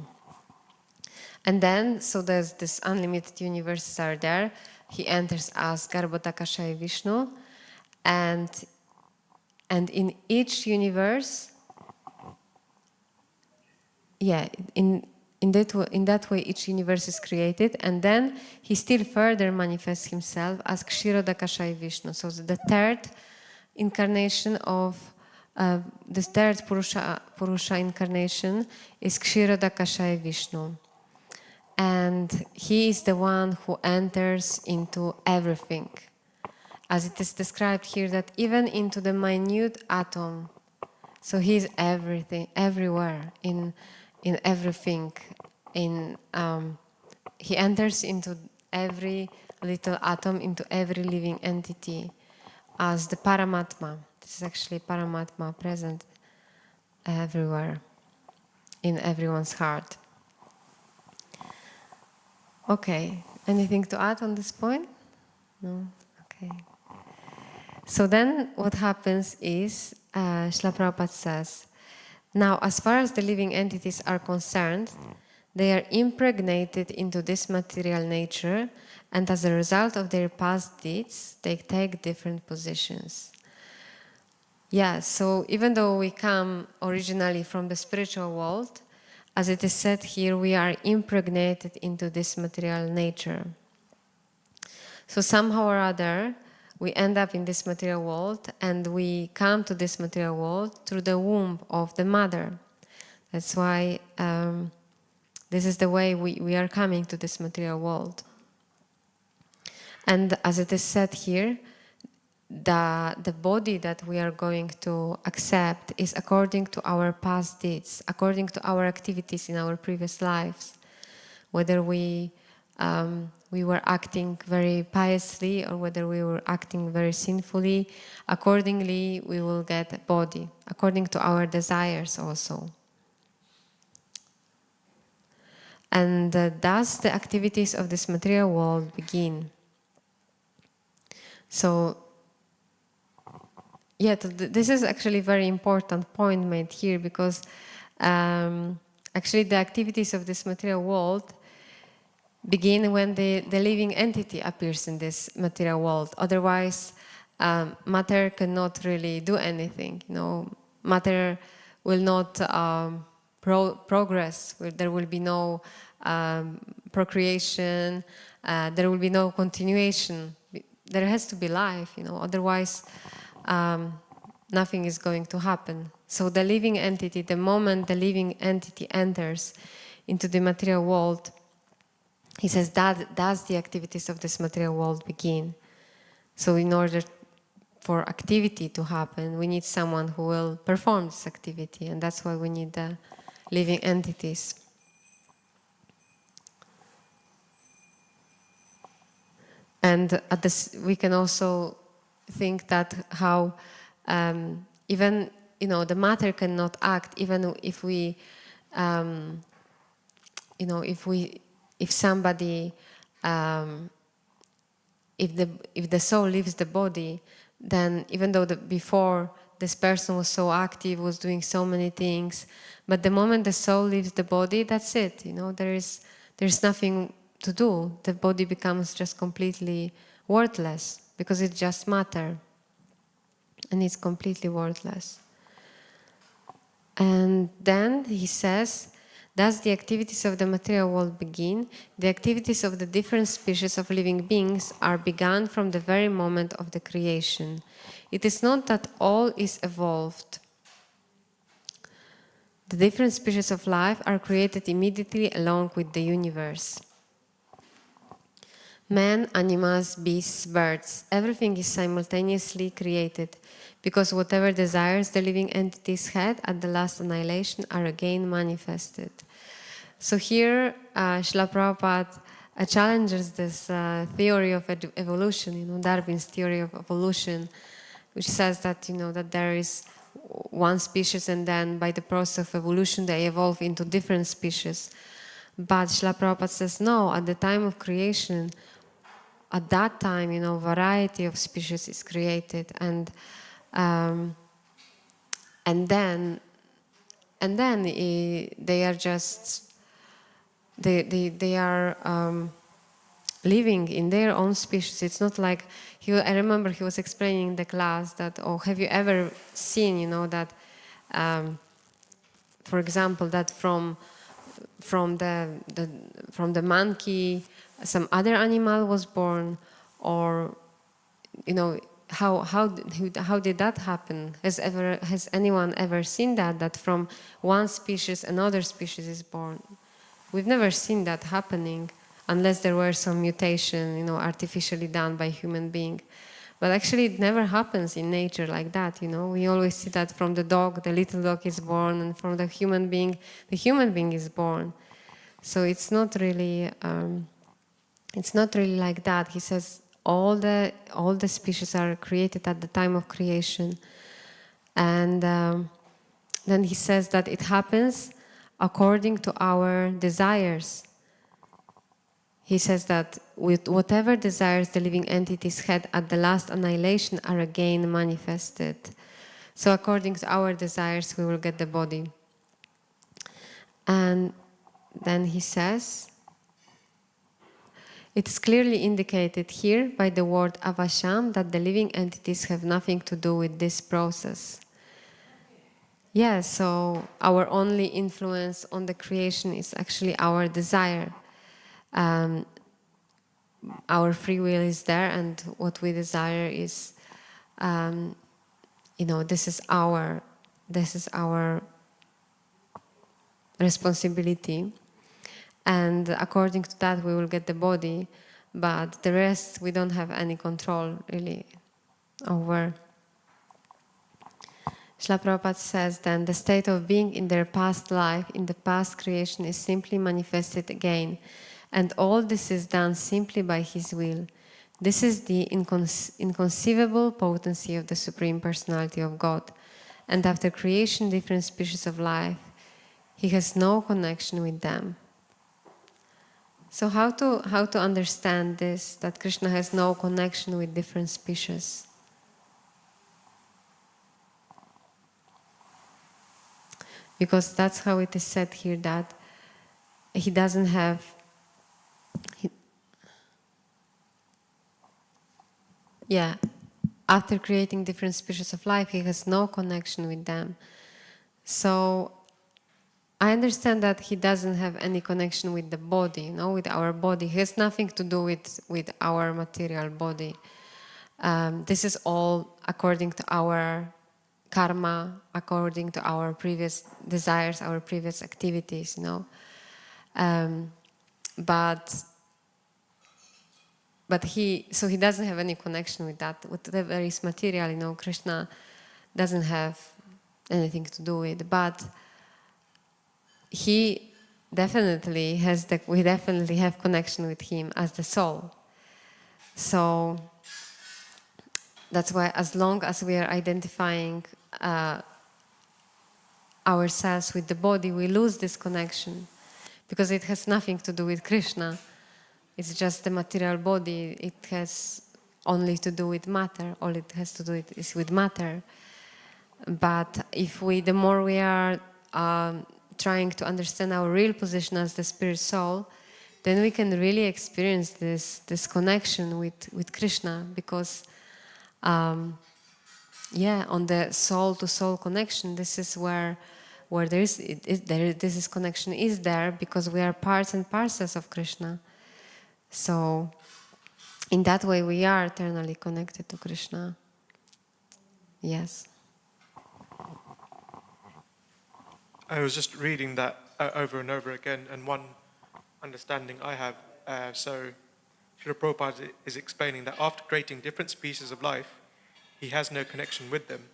And then, so there's this unlimited universes are there. He enters as Garbhodakashaya Vishnu, and in each universe, in that way each universe is created, and then he still further manifests himself as Kshirodakashaya Vishnu. So the third incarnation of this third Purusha incarnation is Kshirodakashaya Vishnu. And he is the one who enters into everything. As it is described here, that even into the minute atom, so he is everything, everywhere, in everything. He enters into every little atom, into every living entity as the Paramatma. This is actually Paramatma present everywhere, in everyone's heart. Okay, anything to add on this point? No? Okay. So then what happens is, Srila Prabhupada says, now as far as the living entities are concerned, they are impregnated into this material nature, and as a result of their past deeds, they take different positions. So even though we come originally from the spiritual world, as it is said here, we are impregnated into this material nature. So somehow or other, we end up in this material world, and we come to this material world through the womb of the mother. That's why this is the way we are coming to this material world. And as it is said here, the body that we are going to accept is according to our past deeds, according to our activities in our previous lives. Whether we were acting very piously or whether we were acting very sinfully, accordingly we will get a body, according to our desires also. And thus the activities of this material world begin. So, this is actually a very important point made here, because actually the activities of this material world begin when the living entity appears in this material world. Otherwise, matter cannot really do anything. Matter will not progress. There will be no procreation. There will be no continuation. There has to be life. Otherwise, nothing is going to happen. So the living entity, the moment the living entity enters into the material world, he says that the activities of this material world begin. So in order for activity to happen, we need someone who will perform this activity, and that's why we need the living entities. And we can also think that how even the matter cannot act, even if we if somebody if the soul leaves the body, then even though before this person was so active, was doing so many things, but the moment the soul leaves the body, that's it. There's nothing to do. The body becomes just completely worthless because it's just matter, and it's completely worthless. And then he says, thus the activities of the material world begin. The activities of the different species of living beings are begun from the very moment of the creation. It is not that all is evolved. The different species of life are created immediately along with the universe. Men, animals, beasts, birds, everything is simultaneously created, because whatever desires the living entities had at the last annihilation are again manifested. So here, Srila Prabhupada challenges this theory of evolution, Darwin's theory of evolution, which says that, that there is one species and then by the process of evolution they evolve into different species. But Srila Prabhupada says, no, at the time of creation, at that time, variety of species is created, and then they are just they are living in their own species. It's not like I remember he was explaining in the class that, have you ever seen, that, for example, that from the monkey some other animal was born, or how did that happen? Has anyone ever seen that from one species another species is born? We've never seen that happening unless there were some mutation, artificially done by human being. But actually it never happens in nature like that, We always see that from the dog, the little dog is born, and from the human being is born. So it's not really like that. He says all the species are created at the time of creation, and then he says that it happens according to our desires. He says that with whatever desires the living entities had at the last annihilation are again manifested. So according to our desires we will get the body. And then he says, it is clearly indicated here by the word avasham that the living entities have nothing to do with this process. Yes, so our only influence on the creation is actually our desire. Our free will is there, and what we desire is, this is our responsibility. And according to that, we will get the body, but the rest we don't have any control really over. Srila Prabhupada says then, the state of being in their past life, in the past creation, is simply manifested again, and all this is done simply by His will. This is the inconceivable potency of the Supreme Personality of God, and after creation, different species of life, He has no connection with them. So how to understand this, that Krishna has no connection with different species? Because that's how it is said here, that He doesn't have... after creating different species of life, He has no connection with them. So I understand that He doesn't have any connection with the body, with our body. He has nothing to do with our material body. This is all according to our karma, according to our previous desires, our previous activities, But He doesn't have any connection with that. Whatever is material, Krishna doesn't have anything to do with. But we definitely have connection with Him as the soul. So that's why, as long as we are identifying ourselves with the body, we lose this connection, because it has nothing to do with Krishna. It's just the material body. It has only to do with matter. All it has to do is with matter. But if the more we are trying to understand our real position as the spirit soul, then we can really experience this connection with Krishna, because on the soul to soul connection, this is where this connection is there, because we are parts and parcels of Krishna. So in that way we are eternally connected to Krishna. Yes. I was just reading that over and over again, and one understanding I have, so Srila Prabhupada is explaining that after creating different species of life, he has no connection with them.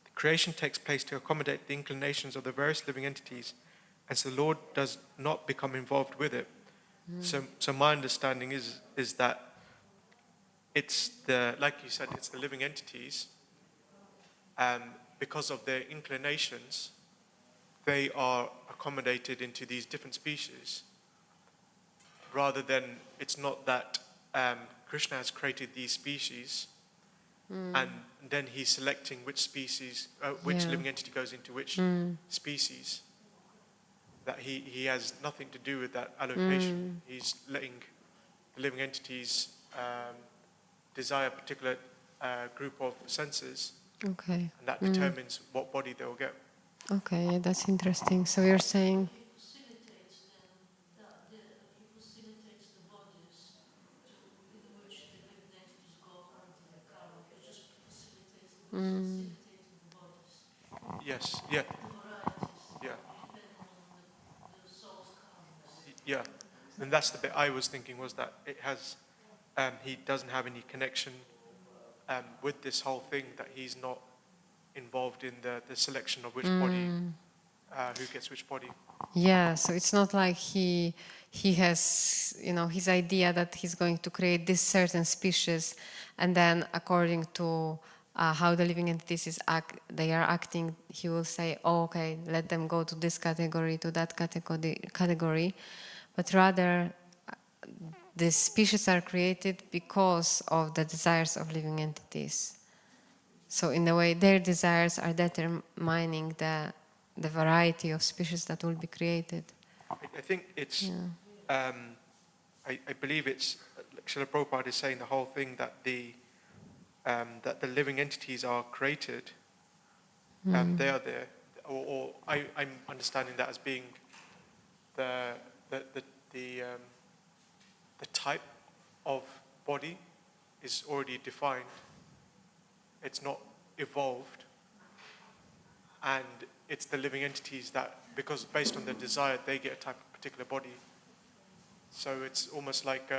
The creation takes place to accommodate the inclinations of the various living entities, and so the Lord does not become involved with it. So my understanding is that it's like you said, it's the living entities, because of their inclinations, they are accommodated into these different species, rather than it's not that Krishna has created these species and then he's selecting which species, which living entity goes into which species. That he has nothing to do with that allocation. He's letting the living entities desire a particular group of senses, Okay. and that determines what body they'll get. Okay, that's interesting. So you're saying He facilitates the bodies in which the living entities go until they come. He just facilitates facilitating the bodies. Yes, yeah, The varieties, yeah, depending on the soul's karmas. yeah. And that's the bit I was thinking, was that it has, he doesn't have any connection with this whole thing, that he's not involved in the selection of which body, who gets which body. yeah, so it's not like he has, his idea that he's going to create this certain species, and then according to how the living entities they are acting, he will say, oh, okay, let them go to this category, to that category. But rather, the species are created because of the desires of living entities. So in a way, their desires are determining the variety of species that will be created. I think it's, I believe it's, like Srila Prabhupada is saying the whole thing, that the living entities are created, they are there, or I'm understanding that as being the type of body is already defined. It's not evolved, and it's the living entities that, because based on their desire, they get a type of particular body. So it's almost like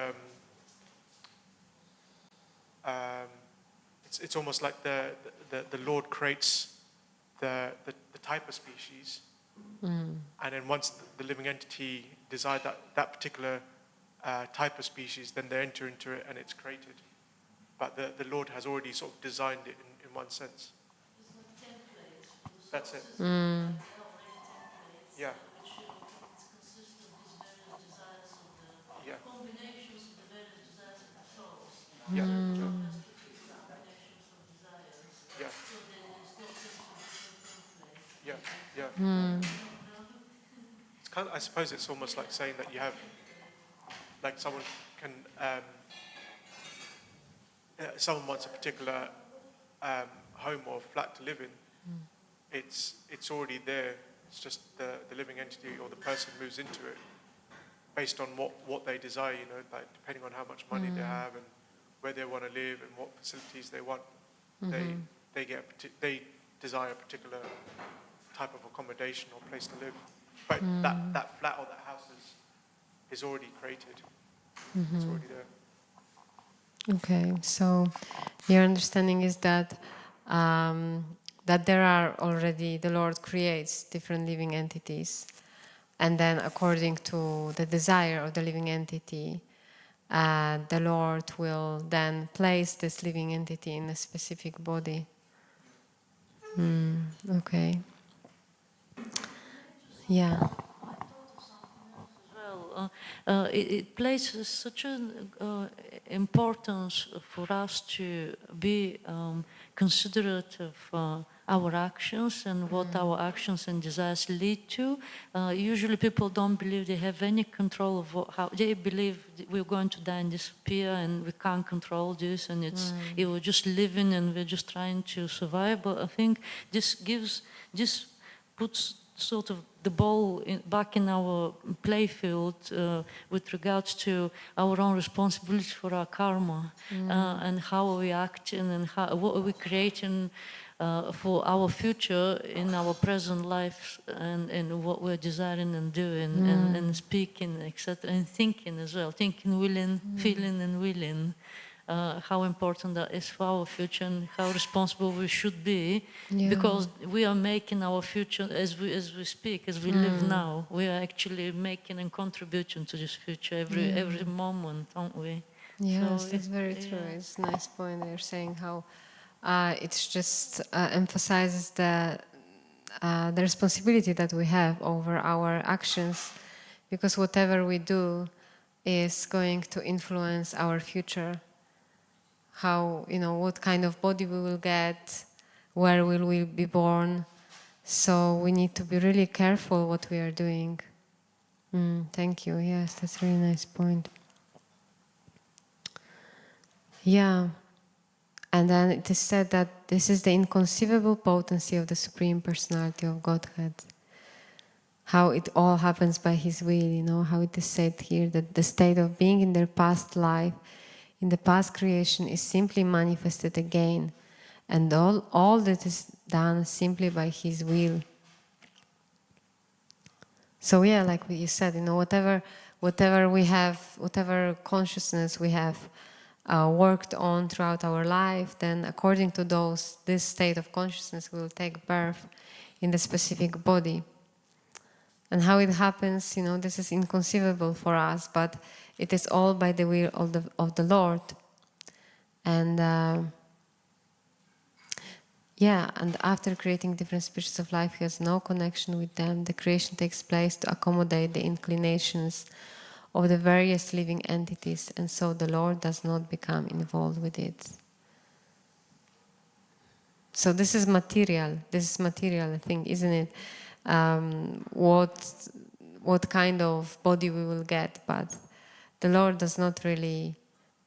it's almost like the Lord creates the type of species, and then once the living entity desires that particular type of species, then they enter into it and it's created. But the Lord has already sort of designed it in one sense. That's it. Yeah. Which consists of these various desires of Yeah. combinations of the various desires of the souls. Yeah. Has particular combinations of desires. Yeah. So then it's got into different templates. Yeah. Yeah. It's kind of, I suppose it's almost like saying that you have, like someone can, someone wants a particular home or flat to live in. It's already there. It's just the living entity or the person moves into it based on what they desire, like depending on how much money they have and where they want to live and what facilities they want. They desire a particular type of accommodation or place to live. But that flat or that house is already created. It's already there. Okay, so your understanding is that that there are already, the Lord creates different living entities, and then according to the desire of the living entity, the Lord will then place this living entity in a specific body. Okay. Yeah. Well, it places such an importance for us to be considerate of our actions and what our actions and desires lead to. Usually people don't believe they have any control of how they believe we're going to die and disappear and we can't control this and we're just living and we're just trying to survive. But I think this puts sort of the ball back in our playfield with regards to our own responsibility for our karma and how are we acting and what are we creating for our future in our present life and what we're desiring and doing and speaking, etc. And thinking as well, thinking, willing, feeling and willing. How important that is for our future and how responsible we should be, because we are making our future as we speak, as we live now. We are actually making and contributing to this future every moment, aren't we? Yes, So that's very true. It's a nice point that you're saying how it's just emphasizes the responsibility that we have over our actions, because whatever we do is going to influence our future. How, what kind of body we will get, where will we be born. So we need to be really careful what we are doing. Thank you. Yes, that's a really nice point. Yeah. And then it is said that this is the inconceivable potency of the Supreme Personality of Godhead. How it all happens by His will, how it is said here that the state of being in their past life, in the past creation, is simply manifested again, and all that is done simply by His will. So yeah, like you said, whatever we have, whatever consciousness we have worked on throughout our life, then according to this state of consciousness will take birth in the specific body. And how it happens, this is inconceivable for us, but it is all by the will of the Lord. And and after creating different species of life, He has no connection with them. The creation takes place to accommodate the inclinations of the various living entities, and so the Lord does not become involved with it. So this is material thing, isn't it? What kind of body we will get, but the Lord does not really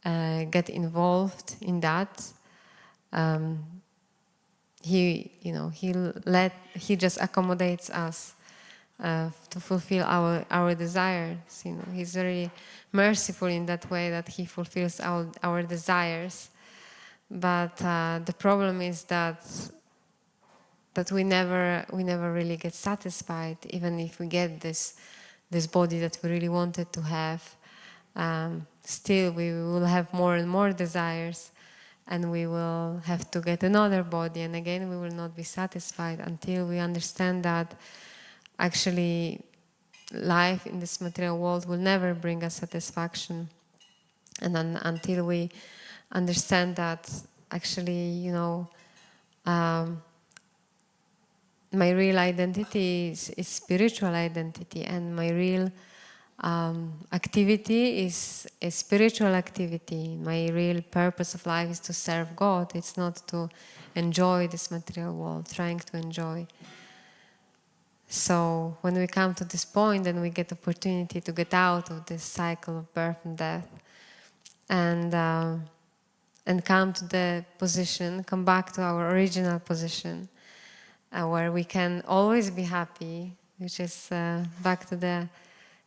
get involved in that. He just accommodates us to fulfill our desires. He's very merciful in that way that He fulfills our desires. But the problem is that we never really get satisfied, even if we get this body that we really wanted to have. Still, we will have more and more desires, and we will have to get another body, and again we will not be satisfied until we understand that actually life in this material world will never bring us satisfaction. And until we understand that actually, my real identity is spiritual identity, and my real activity is a spiritual activity. My real purpose of life is to serve God. It's not to enjoy this material world, trying to enjoy. So when we come to this point, then we get opportunity to get out of this cycle of birth and death, and come to the position, come back to our original position, where we can always be happy, which is back to the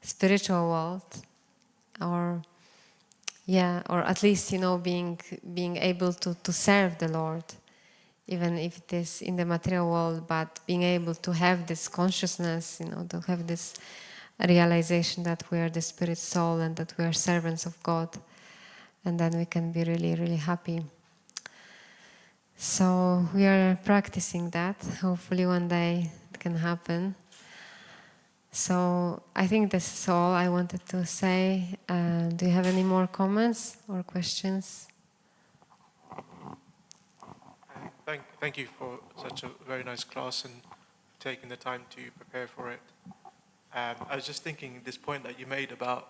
spiritual world, or at least being able to serve the Lord, even if it is in the material world, but being able to have this consciousness, to have this realization that we are the spirit soul and that we are servants of God, and then we can be really, really happy. So we are practicing that. Hopefully one day it can happen. So I think this is all I wanted to say. Do you have any more comments or questions? Thank you for such a very nice class and taking the time to prepare for it. I was just thinking this point that you made about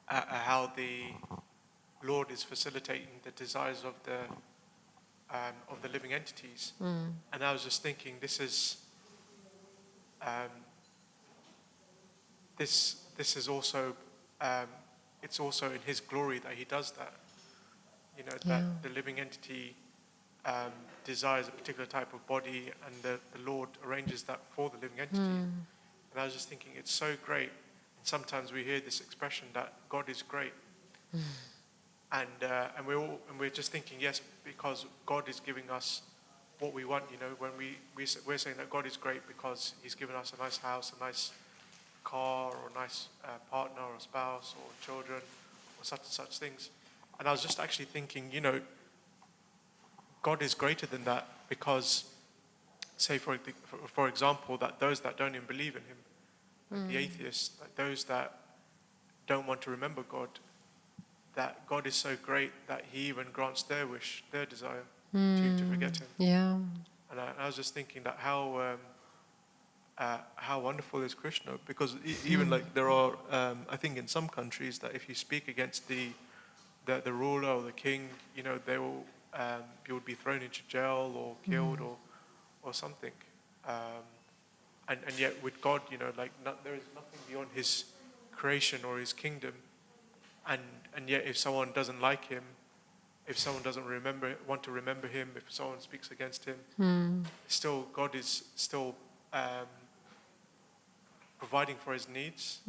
how the Lord is facilitating the desires of the of the living entities. And I was just thinking, this is also it's also in His glory that He does that. You know, that the living entity desires a particular type of body, and the Lord arranges that for the living entity. And I was just thinking, it's so great. And sometimes we hear this expression that God is great, and we're just thinking, yes, because God is giving us what we want. You know, when we're saying that God is great because He's given us a nice house, a nice car, or a nice partner, or a spouse, or children, or such and such things. And I was just actually thinking, you know, God is greater than that, because, say for example, that those that don't even believe in Him, like the atheists, like those that don't want to remember God, that God is so great that He even grants their wish, their desire to forget Him. Yeah. And I was just thinking that how wonderful is Krishna, because even like there are, I think in some countries, that if you speak against the ruler or the king, you know, they will, you would be thrown into jail or killed or something. And yet with God, you know, like there is nothing beyond His creation or His kingdom. And yet if someone doesn't like Him, if someone doesn't want to remember Him, if someone speaks against Him, still God is still providing for his needs,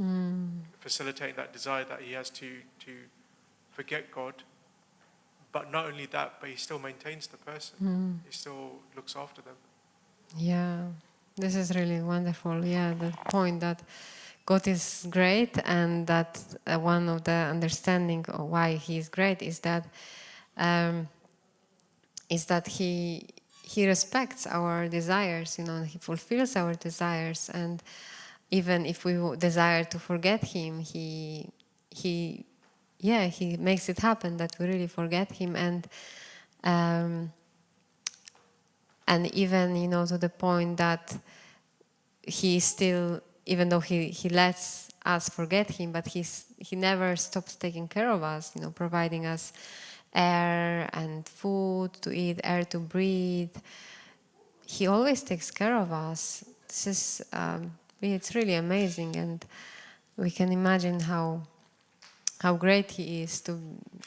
facilitating that desire that he has to forget God. But not only that, but He still maintains the person. He still looks after them. Yeah, this is really wonderful. Yeah, the point that God is great, and that one of the understanding of why He is great is that He respects our desires. You know, He fulfills our desires, and even if we desire to forget Him, He makes it happen that we really forget Him, and even, you know, to the point that He still, even though he lets us forget Him, but He never stops taking care of us, you know, providing us air and food to eat, air to breathe. He always takes care of us. This is it's really amazing, and we can imagine how great He is.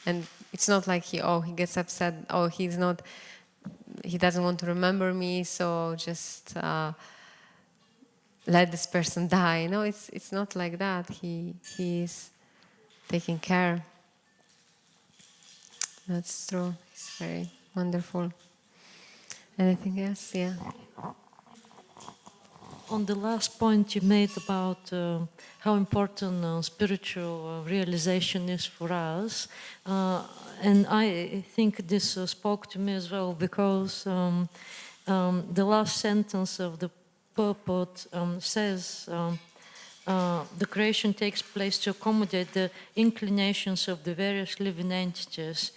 And it's not like He gets upset. He doesn't want to remember me, so just let this person die. No, it's not like that. He is taking care. That's true. It's very wonderful. Anything else? Yeah. On the last point you made about how important spiritual realization is for us, and I think this spoke to me as well, because the last sentence of the purport says the creation takes place to accommodate the inclinations of the various living entities,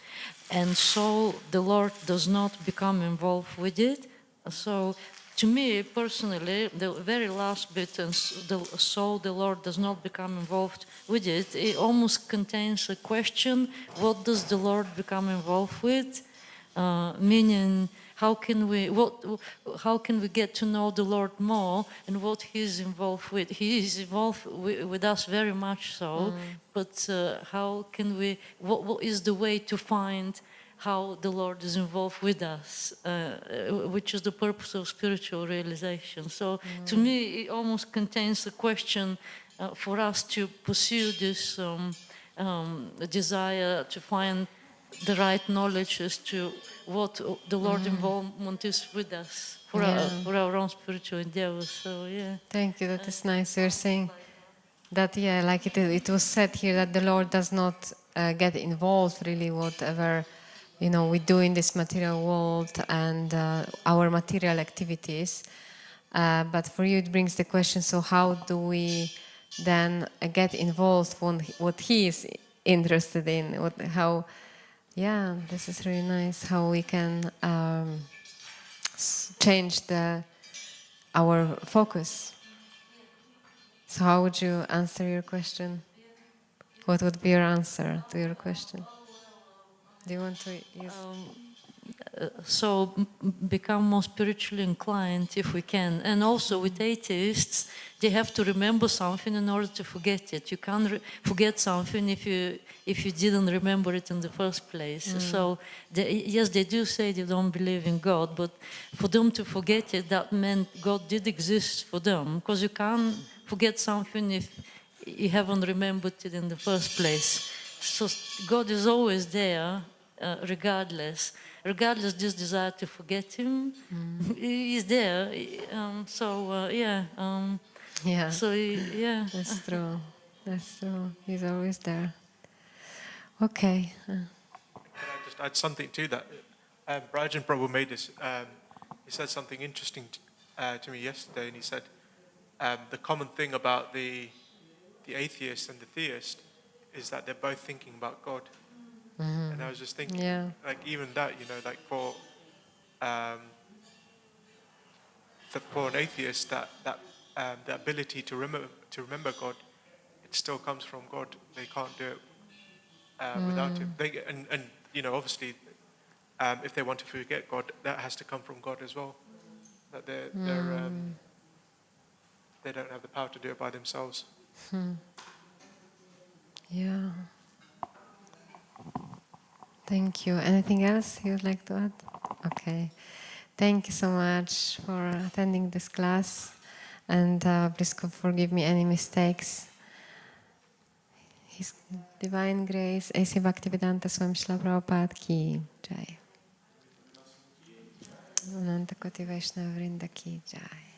and so the Lord does not become involved with it. So to me personally, the very last bit, and so the Lord does not become involved with it, it almost contains a question: what does the Lord become involved with? Meaning, how can we get to know the Lord more, and what He is involved with? He is involved with us very much so, but how can we? What is the way to find how the Lord is involved with us, which is the purpose of spiritual realization? So to me, it almost contains a question for us to pursue this desire to find the right knowledge as to what the Lord involvement is with us for our own spiritual endeavors. So yeah. Thank you. That is nice. You're saying that, like it was said here, that the Lord does not get involved really whatever, you know, we do in this material world and our material activities. But for you, it brings the question: so how do we then get involved when what He is interested in? Yeah, this is really nice. How we can change our focus. So how would you answer your question? What would be your answer to your question? Do you want to use? so become more spiritually inclined if we can. And also with atheists, they have to remember something in order to forget it. You can't forget something if you didn't remember it in the first place. So yes, they do say they don't believe in God, but for them to forget it, that meant God did exist for them, because you can't forget something if you haven't remembered it in the first place. So God is always there, regardless this desire to forget Him. He is there. Yeah. So yeah. That's true. That's true. He's always there. Okay. Can I just add something to that? Brajan Prabhu made this. He said something interesting to me yesterday, and he said the common thing about the atheist and the theist is that they're both thinking about God. And I was just thinking, like even that, like for an atheist, that the ability to remember God, it still comes from God. They can't do it without Him. And obviously, if they want to forget God, that has to come from God as well. That they don't have the power to do it by themselves. Yeah. Thank you. Anything else you would like to add? Okay. Thank you so much for attending this class, and please forgive me any mistakes. His Divine Grace, A.C. Bhaktivedanta Swami Srila Prabhupada Ki Jai. Ananta Koti Vaishnava Vrinda Ki Jai.